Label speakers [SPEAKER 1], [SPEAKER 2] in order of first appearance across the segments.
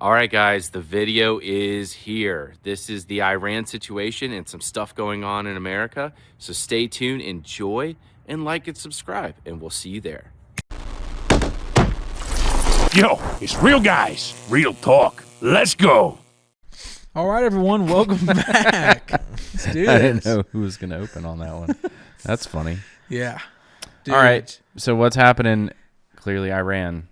[SPEAKER 1] All right, guys, the video is here. This is the Iran situation and some stuff going on in America. So stay tuned, enjoy, and like and subscribe, and we'll see you there.
[SPEAKER 2] Yo, it's real guys, real talk. Let's go.
[SPEAKER 3] All right, everyone, welcome back. Let's do this.
[SPEAKER 4] I didn't know who was going to open on that one. That's funny.
[SPEAKER 3] Yeah. Dude,
[SPEAKER 4] All right, so what's happening? Clearly, Iran.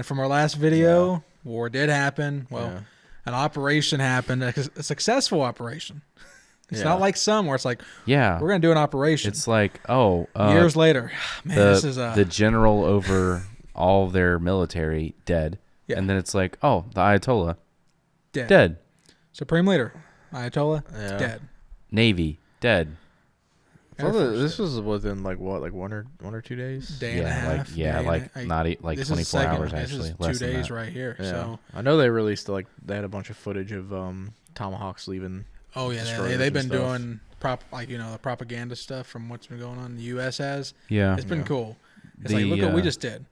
[SPEAKER 3] From our last video, war did happen. Well, an operation happened, a successful operation. It's not like some where it's like, we're going to do an operation.
[SPEAKER 4] It's like,
[SPEAKER 3] years later, man, this is
[SPEAKER 4] the general over all of their military dead. Yeah. And then it's like, the Ayatollah dead.
[SPEAKER 3] Supreme Leader Ayatollah dead.
[SPEAKER 4] Navy dead.
[SPEAKER 5] This was within like 1 or 2 days.
[SPEAKER 3] Day and a half.
[SPEAKER 4] Not 24 hours actually.
[SPEAKER 3] This is 2 days right here. Yeah. So
[SPEAKER 5] I know they released they had a bunch of footage of Tomahawks leaving.
[SPEAKER 3] Oh yeah, they've been doing the propaganda stuff from what's been going on. The U.S. has.
[SPEAKER 4] Yeah,
[SPEAKER 3] it's been cool. It's like, look what we just did.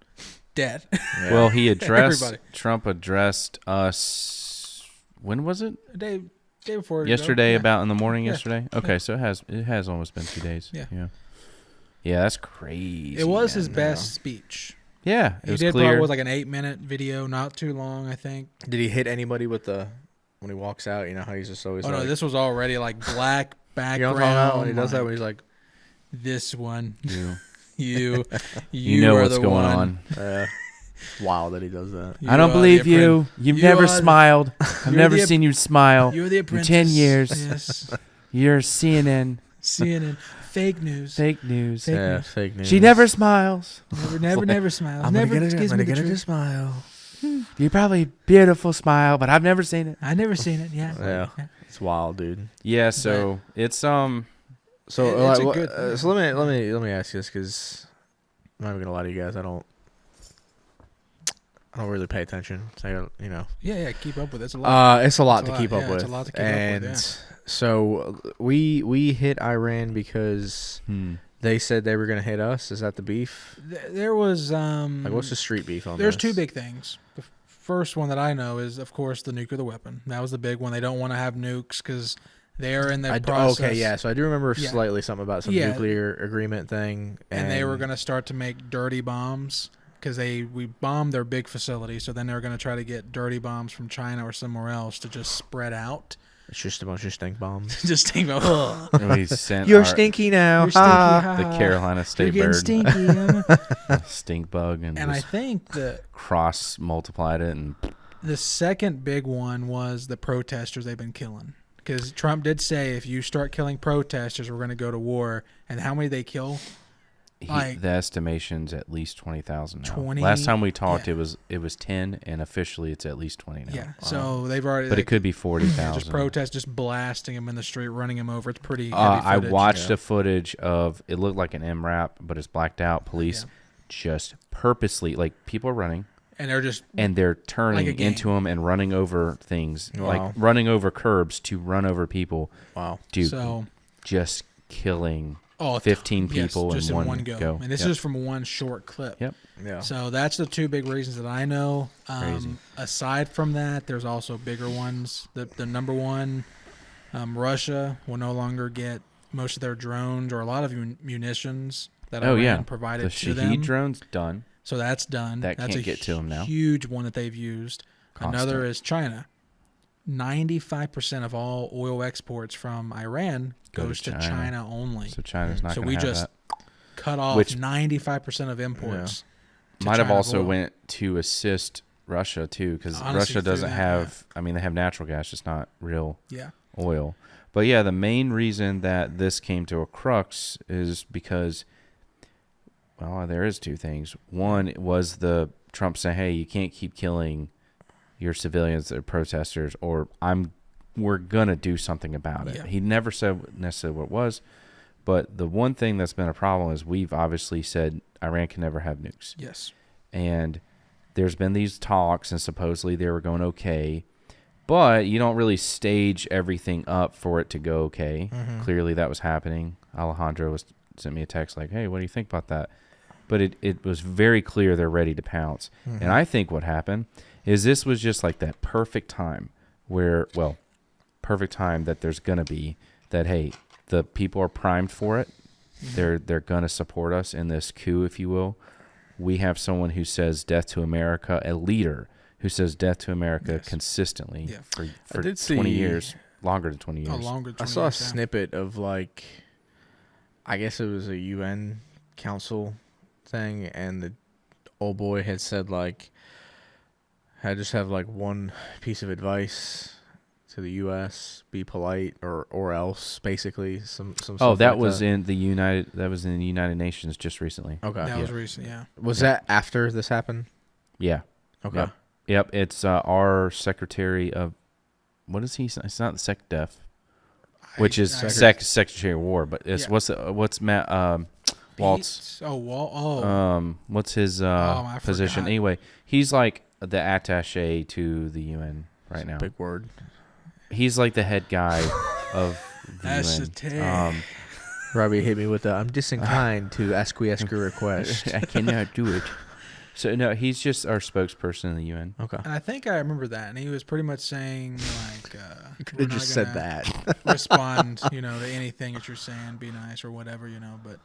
[SPEAKER 3] Dead.
[SPEAKER 4] Yeah. Well, he addressed Trump addressed us. When was it?
[SPEAKER 3] Day before.
[SPEAKER 4] Yesterday, about in the morning. Yesterday. Okay, so it has almost been 2 days. Yeah, that's crazy.
[SPEAKER 3] It was his best speech.
[SPEAKER 4] Yeah,
[SPEAKER 3] he did
[SPEAKER 4] clear.
[SPEAKER 3] probably was like an 8-minute video, not too long, I think.
[SPEAKER 5] Did he hit anybody with when he walks out? You know how he's just always.
[SPEAKER 3] No, this was already like black background.
[SPEAKER 5] You know when he does that, when he's like,
[SPEAKER 3] "This one,
[SPEAKER 4] you
[SPEAKER 3] know
[SPEAKER 4] what's going on."
[SPEAKER 5] It's wild that he does that.
[SPEAKER 4] I don't believe you. You've never smiled. I've never seen you smile.
[SPEAKER 3] You're the apprentice.
[SPEAKER 4] In 10 years.
[SPEAKER 3] Yes.
[SPEAKER 4] You're CNN.
[SPEAKER 3] Fake news.
[SPEAKER 4] Fake news.
[SPEAKER 5] Fake news.
[SPEAKER 4] She never smiles.
[SPEAKER 3] Never smiles.
[SPEAKER 5] I'm
[SPEAKER 3] never
[SPEAKER 5] gonna
[SPEAKER 3] gives me
[SPEAKER 5] get
[SPEAKER 3] the
[SPEAKER 5] her to
[SPEAKER 3] truth.
[SPEAKER 5] smile.
[SPEAKER 4] You're probably a beautiful smile, but I've never seen it.
[SPEAKER 3] I've never seen it. Yeah.
[SPEAKER 5] It's wild, dude.
[SPEAKER 4] Yeah. So it's
[SPEAKER 5] So let me ask you this, because I'm not even gonna lie to you guys. I don't really pay attention. So
[SPEAKER 3] Yeah. Keep up with it. It's a lot.
[SPEAKER 5] It's a lot to keep up with.
[SPEAKER 3] It's a lot to keep up with.
[SPEAKER 5] So we hit Iran because they said they were gonna hit us. Is that the beef?
[SPEAKER 3] There was
[SPEAKER 5] what's the street beef on
[SPEAKER 3] There's
[SPEAKER 5] this?
[SPEAKER 3] two big things. The first one that I know is, of course, the nuclear weapon. That was the big one. They don't want to have nukes because they are in the process.
[SPEAKER 5] Okay, yeah. So I do remember slightly something about some nuclear agreement thing,
[SPEAKER 3] and they were going to start to make dirty bombs because we bombed their big facility. So then they were going to try to get dirty bombs from China or somewhere else to just spread out.
[SPEAKER 5] It's just a bunch of stink bombs.
[SPEAKER 3] Just stink bombs.
[SPEAKER 5] You're stinky now.
[SPEAKER 3] You're stinky,
[SPEAKER 4] the Carolina State
[SPEAKER 3] You're
[SPEAKER 4] bird.
[SPEAKER 3] Stinky.
[SPEAKER 4] Stink bug. And
[SPEAKER 3] I think
[SPEAKER 4] cross multiplied it. And
[SPEAKER 3] the second big one was the protesters they've been killing. Because Trump did say, if you start killing protesters, we're going to go to war. And how many they kill?
[SPEAKER 4] The estimation's at least 20,000 now.
[SPEAKER 3] 20,
[SPEAKER 4] last time we talked, it was 10, and officially it's at least 20 now.
[SPEAKER 3] Yeah, so they've already.
[SPEAKER 4] But it could be 40,000.
[SPEAKER 3] Just protests, just blasting him in the street, running him over. It's pretty. Heavy
[SPEAKER 4] I
[SPEAKER 3] footage.
[SPEAKER 4] watched the footage of it. Looked like an MRAP, but it's blacked out. Police just purposely, people are running, and they're turning into them and running over things, like running over curbs to run over people.
[SPEAKER 5] Wow,
[SPEAKER 4] dude, just killing. 15 people
[SPEAKER 3] just
[SPEAKER 4] in one go.
[SPEAKER 3] And this is from one short clip.
[SPEAKER 4] Yep.
[SPEAKER 5] Yeah.
[SPEAKER 3] So that's the two big reasons that I know.
[SPEAKER 4] Crazy.
[SPEAKER 3] Aside from that, there's also bigger ones. The number one, Russia will no longer get most of their drones or a lot of munitions that Iran provided to them.
[SPEAKER 4] The Shahed drone's done.
[SPEAKER 3] So that's done.
[SPEAKER 4] That's can't get to them now.
[SPEAKER 3] Huge one that they've used. Another is China. 95% of all oil exports from Iran goes to China only.
[SPEAKER 4] So China's not going to have that.
[SPEAKER 3] So we just cut off 95% of imports.
[SPEAKER 4] Might have also went to assist Russia too, because Russia doesn't have. I mean, they have natural gas, just not real oil. But yeah, the main reason that this came to a crux is because, there is two things. One was the Trump saying, "Hey, you can't keep killing your civilians or protesters, or we're gonna do something about it."
[SPEAKER 3] Yeah.
[SPEAKER 4] He never said necessarily what it was, but the one thing that's been a problem is we've obviously said Iran can never have nukes.
[SPEAKER 3] Yes.
[SPEAKER 4] And there's been these talks, and supposedly they were going okay, but you don't really stage everything up for it to go okay. Mm-hmm. Clearly that was happening. Alejandro sent me a text like, "Hey, what do you think about that?" But it was very clear they're ready to pounce. Mm-hmm. And I think what happened is this was just like that perfect time that there's gonna be that. Hey, the people are primed for it. Mm-hmm. They're gonna support us in this coup, if you will. We have someone who says "Death to America," a leader who says "Death to America" consistently for 20 years, longer than 20 years.
[SPEAKER 3] I
[SPEAKER 5] saw a snippet of like, I guess it was a UN council thing, and the old boy had said like, I just have like one piece of advice to the U.S.: be polite, or else. Basically, some.
[SPEAKER 4] That was in the United Nations just recently.
[SPEAKER 5] Okay,
[SPEAKER 3] that was recent. Yeah.
[SPEAKER 5] Was that after this happened?
[SPEAKER 4] Yeah.
[SPEAKER 5] Okay.
[SPEAKER 4] Yep. It's our Secretary of, what is he? It's not the SecDef, which is Secretary of War, but it's what's Matt Waltz? What's his position? Anyway, he's like the attaché to the UN right now.
[SPEAKER 5] Big word.
[SPEAKER 4] He's like the head guy of the UN.
[SPEAKER 5] Robbie hit me with I'm disinclined to acquiesce your request.
[SPEAKER 4] I cannot do it. So, no, he's just our spokesperson in the UN.
[SPEAKER 5] Okay.
[SPEAKER 3] And I think I remember that. And he was pretty much saying, like,
[SPEAKER 5] you could have just said that.
[SPEAKER 3] Respond, to anything that you're saying, be nice or whatever, but.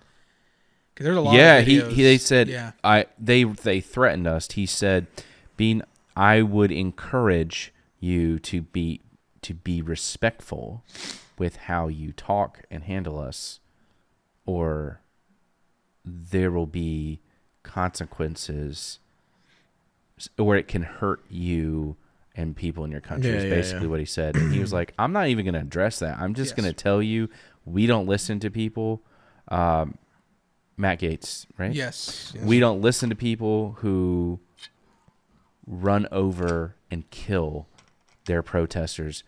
[SPEAKER 3] Because there's a lot of videos.
[SPEAKER 4] They said, they threatened us. He said, I would encourage you to be respectful with how you talk and handle us, or there will be consequences, or it can hurt you and people in your country. Is basically what he said. And he was like, I'm not even going to address that. I'm just going to tell you we don't listen to people. Matt Gaetz, right?
[SPEAKER 3] Yes.
[SPEAKER 4] We don't listen to people who run over and kill their protesters,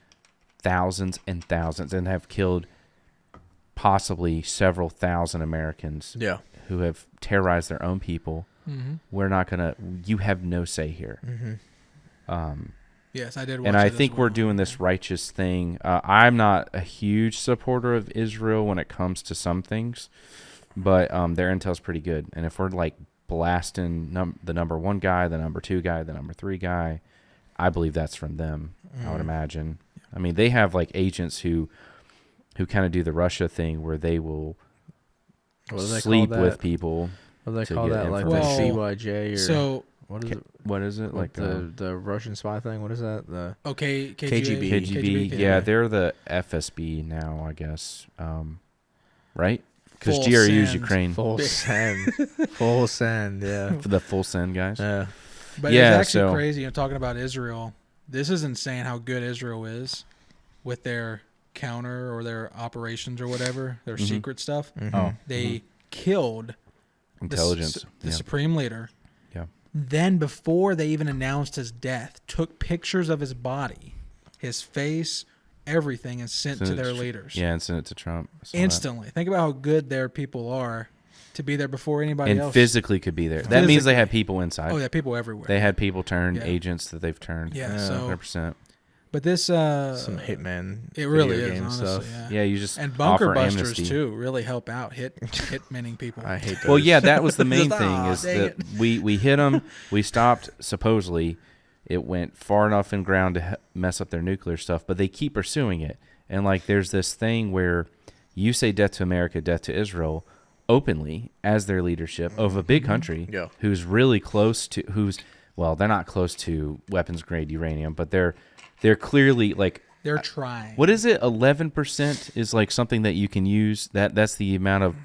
[SPEAKER 4] thousands and thousands, and have killed possibly several thousand Americans who have terrorized their own people.
[SPEAKER 3] Mm-hmm.
[SPEAKER 4] We're not going to, you have no say here.
[SPEAKER 5] Mm-hmm.
[SPEAKER 3] Yes, I did watch
[SPEAKER 4] and I think we're doing this righteous thing. I'm not a huge supporter of Israel when it comes to some things, but their intel's pretty good. And if we're like blasting the number one guy, the number two guy, the number three guy, I believe that's from them, I would imagine. I mean, they have like agents who kind of do the Russia thing where they will sleep with people.
[SPEAKER 5] What do they call that? Like the CYJ or
[SPEAKER 3] so?
[SPEAKER 4] What is it? Like
[SPEAKER 5] the Russian spy thing? What is that? The
[SPEAKER 3] KGB.
[SPEAKER 4] KGB. Yeah, they're the FSB now, I guess. Right? Because GRU is Ukraine.
[SPEAKER 5] Full send. Full send. Yeah.
[SPEAKER 4] For the full send guys.
[SPEAKER 5] Yeah.
[SPEAKER 3] But it's actually crazy. Talking about Israel, this is insane how good Israel is with their counter or their operations or whatever, their secret stuff.
[SPEAKER 5] Mm-hmm.
[SPEAKER 3] They killed
[SPEAKER 4] intelligence,
[SPEAKER 3] the Supreme Leader.
[SPEAKER 4] Yeah.
[SPEAKER 3] Then before they even announced his death, took pictures of his body, his face, everything, and sent to their leaders.
[SPEAKER 4] Yeah, and sent it to Trump.
[SPEAKER 3] Instantly. Think about how good their people are to be there before anybody else.
[SPEAKER 4] And physically could be there. That means they had people inside.
[SPEAKER 3] Oh, yeah, people everywhere.
[SPEAKER 4] They had people turned, agents that they've turned.
[SPEAKER 3] Yeah, so
[SPEAKER 4] 100%.
[SPEAKER 3] But this
[SPEAKER 5] some hitman.
[SPEAKER 3] It really is, honestly.
[SPEAKER 5] Stuff.
[SPEAKER 3] Yeah,
[SPEAKER 4] you just
[SPEAKER 3] and bunker busters
[SPEAKER 4] amnesty.
[SPEAKER 3] too really help out hitmaning people.
[SPEAKER 5] I hate those.
[SPEAKER 4] Well, yeah, that was the main thing is that we hit them. We stopped. Supposedly, it went far enough in ground to mess up their nuclear stuff, but they keep pursuing it. And like, there's this thing where you say "death to America, death to Israel" openly as their leadership of a big country who's really close to they're not close to weapons grade uranium, but they're clearly like
[SPEAKER 3] they're trying.
[SPEAKER 4] What is it? 11% is like something that you can use. That's the amount of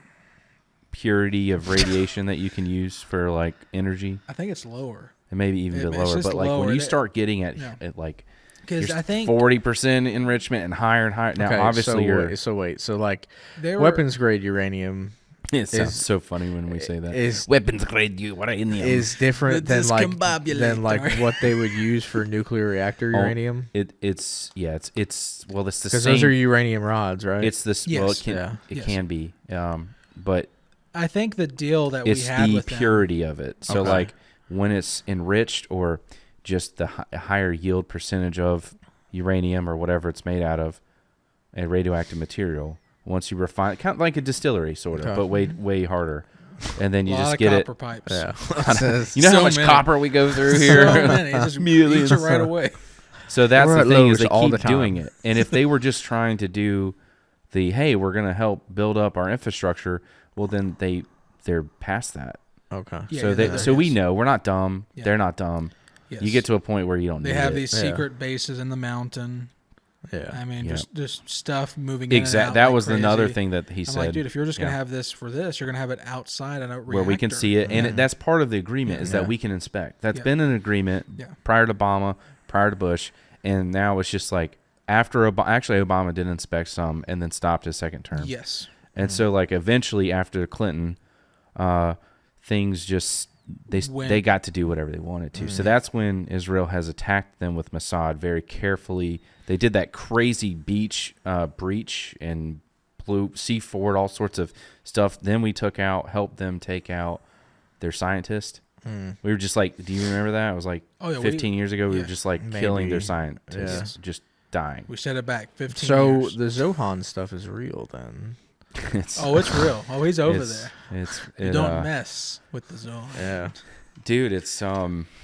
[SPEAKER 4] purity of radiation that you can use for like energy.
[SPEAKER 3] I think it's lower.
[SPEAKER 4] It may be even a bit lower, but like when you start getting at like, because I think 40% enrichment and higher and higher. Now,
[SPEAKER 5] okay,
[SPEAKER 4] obviously,
[SPEAKER 5] so like weapons grade uranium.
[SPEAKER 4] It sounds so funny when we say that. Is weapons grade uranium
[SPEAKER 5] is different than like what they would use for nuclear reactor uranium.
[SPEAKER 4] It's the same. Because
[SPEAKER 5] those are uranium rods, right?
[SPEAKER 4] It's this.
[SPEAKER 3] Yes.
[SPEAKER 4] Well, it can be. But
[SPEAKER 3] I think the deal that we had with
[SPEAKER 4] it's the purity of it. So like when it's enriched or just the higher yield percentage of uranium or whatever it's made out of, a radioactive material. Once you refine, kind of like a distillery, sort of, but way harder. and then you just
[SPEAKER 3] of
[SPEAKER 4] get
[SPEAKER 3] copper
[SPEAKER 4] it.
[SPEAKER 3] pipes.
[SPEAKER 5] Yeah.
[SPEAKER 4] You know how
[SPEAKER 3] So
[SPEAKER 4] much
[SPEAKER 3] many.
[SPEAKER 4] copper we go through here?
[SPEAKER 3] So many. It just eats it right away.
[SPEAKER 4] So that's
[SPEAKER 5] We're
[SPEAKER 4] the
[SPEAKER 5] at
[SPEAKER 4] thing
[SPEAKER 5] Lowe's
[SPEAKER 4] is they
[SPEAKER 5] all
[SPEAKER 4] keep
[SPEAKER 5] the time.
[SPEAKER 4] doing it. And if they were just trying to do hey, we're going to help build up our infrastructure, well, then they're past that.
[SPEAKER 5] Okay.
[SPEAKER 3] Yeah,
[SPEAKER 4] So we know we're not dumb.
[SPEAKER 3] Yeah.
[SPEAKER 4] They're not dumb.
[SPEAKER 3] Yes.
[SPEAKER 4] You get to a point where you don't
[SPEAKER 3] They
[SPEAKER 4] need
[SPEAKER 3] have
[SPEAKER 4] it.
[SPEAKER 3] these secret bases in the mountain.
[SPEAKER 5] Yeah.
[SPEAKER 3] I mean,
[SPEAKER 4] Yeah.
[SPEAKER 3] just stuff moving in and out
[SPEAKER 4] That
[SPEAKER 3] like
[SPEAKER 4] was
[SPEAKER 3] crazy.
[SPEAKER 4] another thing that he
[SPEAKER 3] I'm
[SPEAKER 4] said.
[SPEAKER 3] like, dude, if you're just gonna
[SPEAKER 4] yeah.
[SPEAKER 3] have this for this, you're gonna have it outside on a reactor.
[SPEAKER 4] where we can see it, and that's part of the agreement is
[SPEAKER 5] Yeah.
[SPEAKER 4] that we can inspect. That's
[SPEAKER 3] Yeah.
[SPEAKER 4] been an agreement
[SPEAKER 3] Yeah.
[SPEAKER 4] prior to Obama, prior to Bush, and now it's just like after Obama did inspect some and then stopped his second term.
[SPEAKER 3] Yes.
[SPEAKER 4] And so like eventually after Clinton, things just they got to do whatever they wanted to. So that's when Israel has attacked them with Mossad very carefully. They did that crazy beach breach and blew C4, all sorts of stuff. Then we helped them take out their scientist. We were just like, do you remember that? It was like 15 years ago. We were just like killing their scientists, just dying.
[SPEAKER 3] We set it back 15
[SPEAKER 5] So
[SPEAKER 3] years.
[SPEAKER 5] the Zohan stuff is real then.
[SPEAKER 4] It's
[SPEAKER 3] Real. Oh, he's over there.
[SPEAKER 4] You
[SPEAKER 3] Don't mess with the zone.
[SPEAKER 5] Yeah.
[SPEAKER 4] dude. It's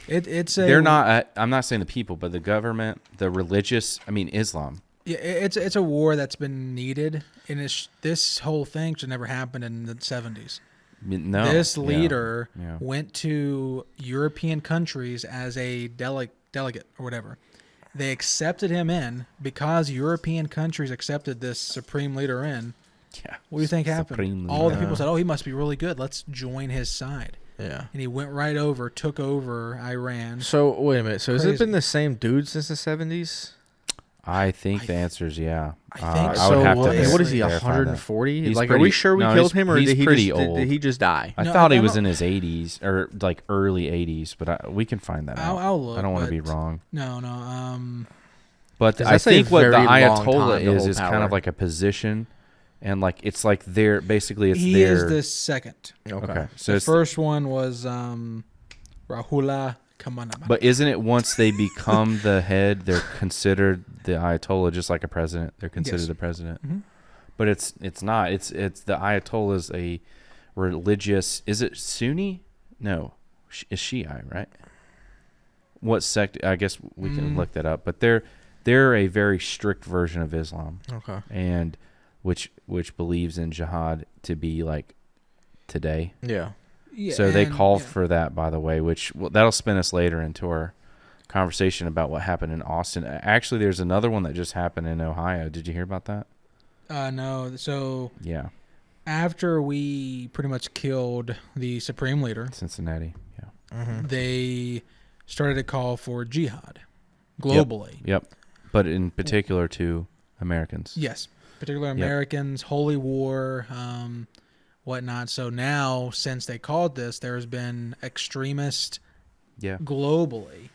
[SPEAKER 3] It's a.
[SPEAKER 4] they're not. I'm not saying the people, but the government, the religious. I mean, Islam.
[SPEAKER 3] Yeah, it's a war that's been needed, and this whole thing should never happen in the 70s.
[SPEAKER 4] No,
[SPEAKER 3] This
[SPEAKER 4] yeah,
[SPEAKER 3] leader
[SPEAKER 4] yeah.
[SPEAKER 3] went to European countries as a delegate or whatever. They accepted him in because European countries accepted this supreme leader in.
[SPEAKER 4] Yeah.
[SPEAKER 3] What do you think happened?
[SPEAKER 4] Supreme
[SPEAKER 3] All the
[SPEAKER 4] leader.
[SPEAKER 3] people said, "Oh, he must be really good. Let's join his side."
[SPEAKER 5] Yeah.
[SPEAKER 3] And he went right over, took over Iran.
[SPEAKER 5] So wait a minute. So has it
[SPEAKER 3] Crazy.
[SPEAKER 5] been the same dude since the 70s?
[SPEAKER 4] I think the answer is yeah.
[SPEAKER 3] I think
[SPEAKER 4] I
[SPEAKER 3] so.
[SPEAKER 4] would have
[SPEAKER 5] what,
[SPEAKER 4] to.
[SPEAKER 5] what is he?
[SPEAKER 4] verify that.
[SPEAKER 5] 140?
[SPEAKER 4] He's
[SPEAKER 5] Like, are
[SPEAKER 4] pretty-
[SPEAKER 5] we sure we
[SPEAKER 4] no,
[SPEAKER 5] killed
[SPEAKER 4] he's-
[SPEAKER 5] him, or
[SPEAKER 4] he's
[SPEAKER 5] did he
[SPEAKER 4] pretty
[SPEAKER 5] just
[SPEAKER 4] old.
[SPEAKER 5] did he just die?
[SPEAKER 4] I
[SPEAKER 3] No,
[SPEAKER 4] thought he
[SPEAKER 3] I
[SPEAKER 4] was
[SPEAKER 3] don't-
[SPEAKER 4] in his 80s or like early 80s, but we can find that out.
[SPEAKER 3] I'll look.
[SPEAKER 4] I don't want to be
[SPEAKER 3] but-
[SPEAKER 4] wrong.
[SPEAKER 3] No.
[SPEAKER 4] But
[SPEAKER 5] 'Cause
[SPEAKER 4] I
[SPEAKER 5] that's a
[SPEAKER 4] think what the
[SPEAKER 5] very long
[SPEAKER 4] Ayatollah
[SPEAKER 5] time to hold
[SPEAKER 4] is kind
[SPEAKER 5] power.
[SPEAKER 4] of like a position, and like it's like their basically it's
[SPEAKER 3] He
[SPEAKER 4] their.
[SPEAKER 3] is the second.
[SPEAKER 4] Okay, so
[SPEAKER 3] The
[SPEAKER 4] it's
[SPEAKER 3] first one was Ruhollah Khomeini.
[SPEAKER 4] But isn't it once they become the head, they're considered the Ayatollah, just like a president? They're considered
[SPEAKER 3] Yes.
[SPEAKER 4] the president.
[SPEAKER 3] Mhm.
[SPEAKER 4] But it's not. It's the Ayatollah is a religious. Is it Sunni? No, it's Shiite, right? What sect? I guess we can look that up. But they're a very strict version of Islam,
[SPEAKER 5] Okay.
[SPEAKER 4] and which believes in jihad to be like today.
[SPEAKER 5] Yeah.
[SPEAKER 3] Yeah,
[SPEAKER 4] So they
[SPEAKER 3] and-
[SPEAKER 4] called
[SPEAKER 3] yeah.
[SPEAKER 4] for that, by the way, which that'll spin us later into our conversation about what happened in Austin. Actually, there's another one that just happened in Ohio. Did you hear about that?
[SPEAKER 3] No. So
[SPEAKER 4] Yeah,
[SPEAKER 3] after we pretty much killed the supreme leader,
[SPEAKER 4] Cincinnati. Yeah.
[SPEAKER 3] they started a call for jihad globally.
[SPEAKER 4] Yep. But in particular to Americans.
[SPEAKER 3] Yes, particular Americans, holy war, whatnot. So now, since they called this, there's been extremists
[SPEAKER 4] Yeah.
[SPEAKER 3] globally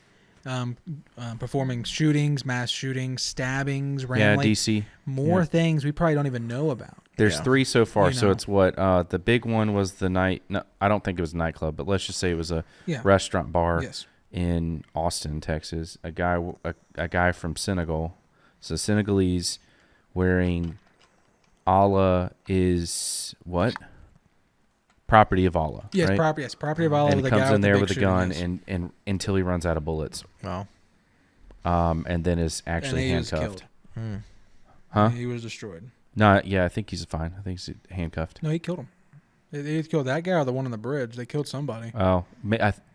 [SPEAKER 3] performing shootings, mass shootings, stabbings,
[SPEAKER 4] Yeah,
[SPEAKER 3] randomly.
[SPEAKER 4] DC.
[SPEAKER 3] More
[SPEAKER 4] Yeah.
[SPEAKER 3] things we probably don't even know about.
[SPEAKER 4] There's
[SPEAKER 5] Yeah.
[SPEAKER 4] 3 so far.
[SPEAKER 3] You
[SPEAKER 4] So
[SPEAKER 3] know.
[SPEAKER 4] it's what the big one was the night. No, I don't think it was a nightclub, but let's just say it was a
[SPEAKER 3] Yeah.
[SPEAKER 4] restaurant bar.
[SPEAKER 3] Yes.
[SPEAKER 4] In Austin, Texas, a guy from Senegal, so Senegalese, wearing Allah is what? Property of Allah.
[SPEAKER 3] Yes,
[SPEAKER 4] right?
[SPEAKER 3] property of Allah.
[SPEAKER 4] And he
[SPEAKER 3] the
[SPEAKER 4] comes
[SPEAKER 3] guy
[SPEAKER 4] in
[SPEAKER 3] with
[SPEAKER 4] there
[SPEAKER 3] the
[SPEAKER 4] with a
[SPEAKER 3] big
[SPEAKER 4] gun
[SPEAKER 3] shooting, yes.
[SPEAKER 4] and until he runs out of bullets,
[SPEAKER 5] Wow.
[SPEAKER 4] and then is actually
[SPEAKER 3] And he was
[SPEAKER 4] handcuffed.
[SPEAKER 3] killed.
[SPEAKER 4] Huh?
[SPEAKER 3] He was destroyed.
[SPEAKER 4] No, yeah, I think he's fine. I think he's handcuffed.
[SPEAKER 3] No, he killed him. They killed that guy or the one on the bridge. They killed somebody.
[SPEAKER 4] Oh,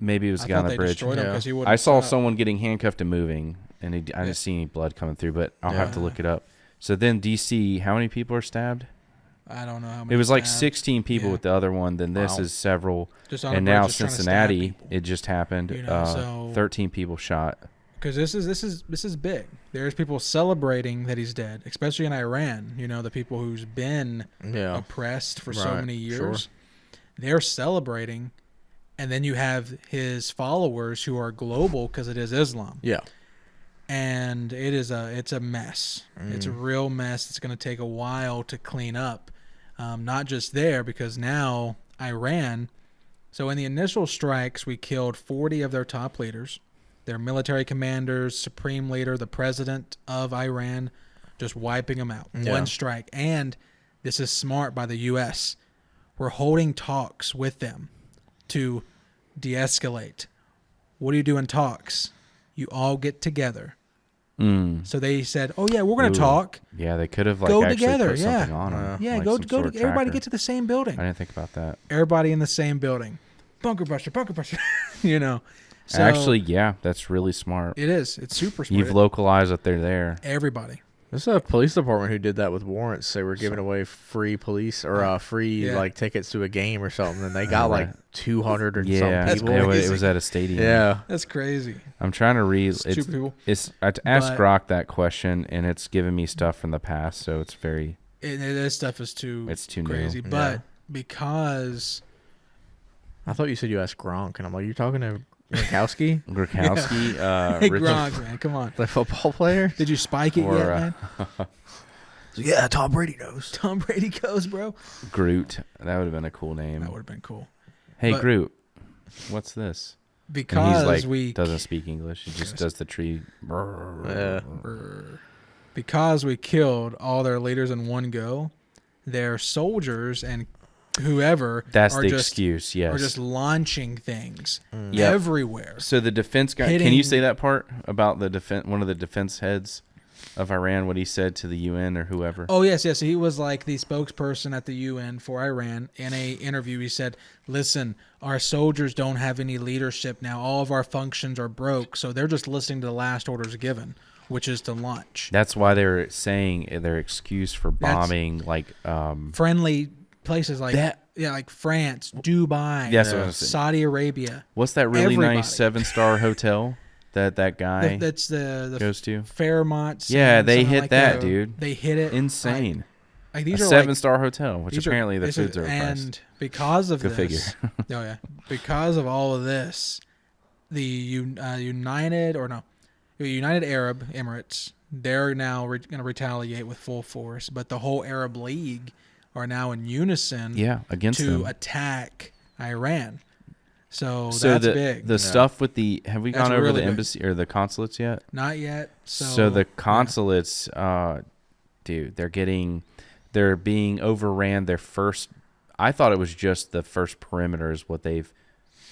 [SPEAKER 4] maybe it was the
[SPEAKER 3] I
[SPEAKER 4] guy
[SPEAKER 3] thought
[SPEAKER 4] on the
[SPEAKER 3] they
[SPEAKER 4] bridge.
[SPEAKER 3] destroyed him
[SPEAKER 5] Yeah.
[SPEAKER 3] because he would.
[SPEAKER 4] I saw someone getting handcuffed and moving, and I didn't
[SPEAKER 3] Yeah.
[SPEAKER 4] see any blood coming through, but I'll have to
[SPEAKER 3] Yeah.
[SPEAKER 4] look it up. So then DC, how many people are stabbed?
[SPEAKER 3] I don't know how many.
[SPEAKER 4] It was like
[SPEAKER 3] stabbed.
[SPEAKER 4] 16 people
[SPEAKER 3] Yeah.
[SPEAKER 4] with the other one. Then this
[SPEAKER 5] Wow.
[SPEAKER 4] is several,
[SPEAKER 3] Just on
[SPEAKER 4] and
[SPEAKER 3] the bridge,
[SPEAKER 4] now
[SPEAKER 3] just trying to stab
[SPEAKER 4] Cincinnati.
[SPEAKER 3] people.
[SPEAKER 4] It just happened.
[SPEAKER 3] You know, so-
[SPEAKER 4] 13 people shot.
[SPEAKER 3] Because this is big. There's people celebrating that he's dead, especially in Iran. You know, the people who's been
[SPEAKER 5] Yeah.
[SPEAKER 3] oppressed for so
[SPEAKER 5] Right,
[SPEAKER 3] many years.
[SPEAKER 5] sure.
[SPEAKER 3] They're celebrating, and then you have his followers who are global because it is Islam,
[SPEAKER 5] Yeah.
[SPEAKER 3] and it's a mess. It's a real mess. It's going to take a while to clean up. Not just there, because now Iran. So in the initial strikes, we killed 40 of their top leaders. Their military commanders, supreme leader, the president of Iran, just wiping them out.
[SPEAKER 5] Yeah.
[SPEAKER 3] One strike. And this is smart by the U.S. We're holding talks with them to de-escalate. What do you do in talks? You all get together. So they said, "Oh yeah, we're going to talk."
[SPEAKER 4] Yeah, they could have like
[SPEAKER 3] go
[SPEAKER 4] actually
[SPEAKER 3] together.
[SPEAKER 4] put something on them.
[SPEAKER 3] Yeah,
[SPEAKER 4] like
[SPEAKER 3] go
[SPEAKER 4] some
[SPEAKER 3] go.
[SPEAKER 4] sort of
[SPEAKER 3] Everybody
[SPEAKER 4] tracker.
[SPEAKER 3] get to the same building.
[SPEAKER 4] I didn't think about that.
[SPEAKER 3] Everybody in the same building. Bunker buster. You know. So
[SPEAKER 4] Actually, yeah, that's really smart.
[SPEAKER 3] it is. It's super smart.
[SPEAKER 4] You've localized that they're there.
[SPEAKER 3] Everybody.
[SPEAKER 5] There's a police department who did that with warrants. They were giving away free police or free like tickets to a game or something, and they got like 200 or something
[SPEAKER 3] That's
[SPEAKER 5] people.
[SPEAKER 3] crazy.
[SPEAKER 4] It was at a stadium.
[SPEAKER 5] Yeah,
[SPEAKER 3] That's crazy.
[SPEAKER 4] I'm trying to read.
[SPEAKER 3] Stupid people.
[SPEAKER 4] I asked
[SPEAKER 3] But-
[SPEAKER 4] Grok that question, and it's giving me stuff from the past, so it's very.
[SPEAKER 3] This stuff is too.
[SPEAKER 4] It's too
[SPEAKER 3] crazy.
[SPEAKER 4] new.
[SPEAKER 3] But
[SPEAKER 5] Yeah.
[SPEAKER 3] because
[SPEAKER 5] I thought you said you asked Gronk, and I'm like, you talking to Gronkowski,
[SPEAKER 4] Gronkowski,
[SPEAKER 3] hey,
[SPEAKER 4] Richard-
[SPEAKER 3] Gronk, man, come on.
[SPEAKER 5] the football player?
[SPEAKER 3] Did you spike it
[SPEAKER 4] Or,
[SPEAKER 3] yet, man?
[SPEAKER 5] Yeah, Tom Brady knows.
[SPEAKER 3] Tom Brady goes, bro.
[SPEAKER 4] Groot. That would have been a cool name.
[SPEAKER 3] That would have been cool.
[SPEAKER 4] Hey,
[SPEAKER 3] but-
[SPEAKER 4] Groot, what's this? And
[SPEAKER 3] Because
[SPEAKER 4] he's like,
[SPEAKER 3] we
[SPEAKER 4] doesn't speak English. He just does the tree.
[SPEAKER 5] Yeah.
[SPEAKER 3] because we killed all their leaders in one go, their soldiers and whoever
[SPEAKER 4] That's
[SPEAKER 3] are
[SPEAKER 4] the
[SPEAKER 3] just,
[SPEAKER 4] excuse. Yes.
[SPEAKER 3] are just launching things
[SPEAKER 4] Yep.
[SPEAKER 3] everywhere.
[SPEAKER 4] So the defense guy. Can
[SPEAKER 3] hitting-
[SPEAKER 4] you say that part about the defense? One of the defense heads of Iran, what he said to the UN or whoever.
[SPEAKER 3] Oh yes. He was like the spokesperson at the UN for Iran. In a interview, he said, "Listen, our soldiers don't have any leadership now. All of our functions are broke, so they're just listening to the last orders given, which is to launch."
[SPEAKER 4] That's why they're saying their excuse for bombing,
[SPEAKER 3] Friendly places like
[SPEAKER 4] That-
[SPEAKER 3] like France, Dubai,
[SPEAKER 4] That's what I was saying.
[SPEAKER 3] Saudi Arabia.
[SPEAKER 4] What's that really
[SPEAKER 3] Everybody.
[SPEAKER 4] nice 7-star hotel that guy
[SPEAKER 3] That's the
[SPEAKER 4] goes to?
[SPEAKER 3] Fairmont.
[SPEAKER 4] Yeah, they
[SPEAKER 3] something
[SPEAKER 4] hit
[SPEAKER 3] like
[SPEAKER 4] that, dude.
[SPEAKER 3] They hit it
[SPEAKER 4] Insane.
[SPEAKER 3] Like
[SPEAKER 4] A
[SPEAKER 3] these are
[SPEAKER 4] 7-star hotel, which
[SPEAKER 3] these are-
[SPEAKER 4] apparently the
[SPEAKER 3] these are-
[SPEAKER 4] foods are priced.
[SPEAKER 3] and because of
[SPEAKER 4] Go
[SPEAKER 3] this, because of all of this, the United Arab Emirates, they're now going to retaliate with full force, but the whole Arab League are now in unison
[SPEAKER 4] Against
[SPEAKER 3] to
[SPEAKER 4] them.
[SPEAKER 3] attack Iran. So
[SPEAKER 4] So
[SPEAKER 3] that's big.
[SPEAKER 4] the stuff with the have we
[SPEAKER 3] That's
[SPEAKER 4] gone over
[SPEAKER 3] really
[SPEAKER 4] the
[SPEAKER 3] big.
[SPEAKER 4] embassy or the consulates yet?
[SPEAKER 3] Not yet.
[SPEAKER 4] So the consulates, dude, they're being overran. Their first, I thought it was just the first perimeter is what they've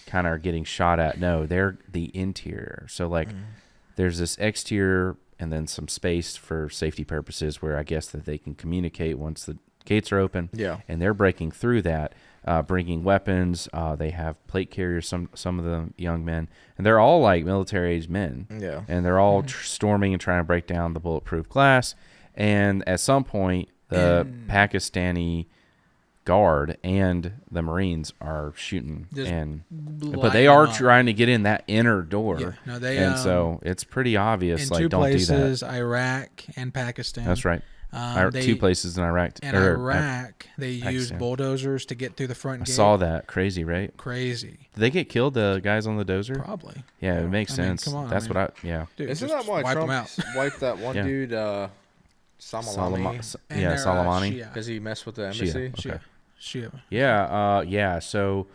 [SPEAKER 4] kind of are getting shot at. No, they're the interior. So like, there's this exterior and then some space for safety purposes where I guess that they can communicate once the gates are open.
[SPEAKER 5] Yeah.
[SPEAKER 4] And they're breaking through that, bringing weapons. They have plate carriers, some of the young men, and they're all like military-aged men.
[SPEAKER 5] Yeah.
[SPEAKER 4] And they're all storming and trying to break down the bulletproof glass. And at some point, the Pakistani guard and the Marines are shooting,
[SPEAKER 3] Just
[SPEAKER 4] but they are trying to get in that inner door.
[SPEAKER 3] Yeah. No, they
[SPEAKER 4] and so it's pretty obvious.
[SPEAKER 3] in
[SPEAKER 4] Like,
[SPEAKER 3] two
[SPEAKER 4] don't
[SPEAKER 3] places,
[SPEAKER 4] do that.
[SPEAKER 3] Iraq and Pakistan.
[SPEAKER 4] That's right. Two places in Iraq.
[SPEAKER 3] In
[SPEAKER 4] or,
[SPEAKER 3] Iraq, they used
[SPEAKER 4] Pakistan.
[SPEAKER 3] bulldozers to get through the front
[SPEAKER 4] I
[SPEAKER 3] gate.
[SPEAKER 4] saw that. Crazy, right?
[SPEAKER 3] Crazy.
[SPEAKER 4] Did they get killed, the guys on the dozer?
[SPEAKER 3] Probably.
[SPEAKER 4] Yeah, it makes
[SPEAKER 3] I mean,
[SPEAKER 4] sense.
[SPEAKER 3] come on,
[SPEAKER 4] That's
[SPEAKER 3] I mean-
[SPEAKER 4] what I.
[SPEAKER 3] Dude,
[SPEAKER 5] Isn't
[SPEAKER 3] just
[SPEAKER 5] that why
[SPEAKER 3] wipe them
[SPEAKER 5] Trump
[SPEAKER 3] out?
[SPEAKER 5] wiped that one
[SPEAKER 4] Yeah.
[SPEAKER 5] dude, Samalani?
[SPEAKER 3] And
[SPEAKER 4] Yeah,
[SPEAKER 3] they're,
[SPEAKER 4] Soleimani.
[SPEAKER 3] Shia.
[SPEAKER 5] Because he messed with the
[SPEAKER 4] Shia.
[SPEAKER 5] embassy?
[SPEAKER 4] Okay.
[SPEAKER 3] Shia.
[SPEAKER 4] Yeah. So,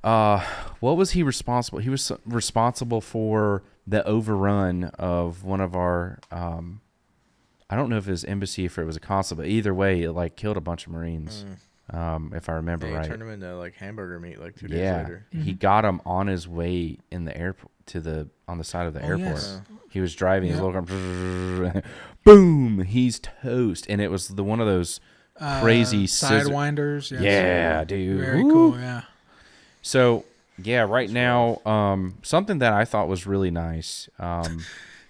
[SPEAKER 4] what was he responsible? He was responsible for the overrun of one of our. I don't know if it was embassy, if it was a consul, but either way, it like killed a bunch of Marines. If I remember
[SPEAKER 5] They
[SPEAKER 4] right.
[SPEAKER 5] turned him into like hamburger meat like 2 days
[SPEAKER 4] Yeah,
[SPEAKER 5] later.
[SPEAKER 4] he got him on his way in the airport on the side of the airport.
[SPEAKER 3] yes.
[SPEAKER 4] He was driving his
[SPEAKER 3] Yeah.
[SPEAKER 4] little car, boom, he's toast, and it was one of those crazy scissor-
[SPEAKER 3] sidewinders. Yes.
[SPEAKER 4] Yeah, dude.
[SPEAKER 3] Very
[SPEAKER 4] Woo.
[SPEAKER 3] cool. Yeah.
[SPEAKER 4] So yeah, right now, something that I thought was really nice.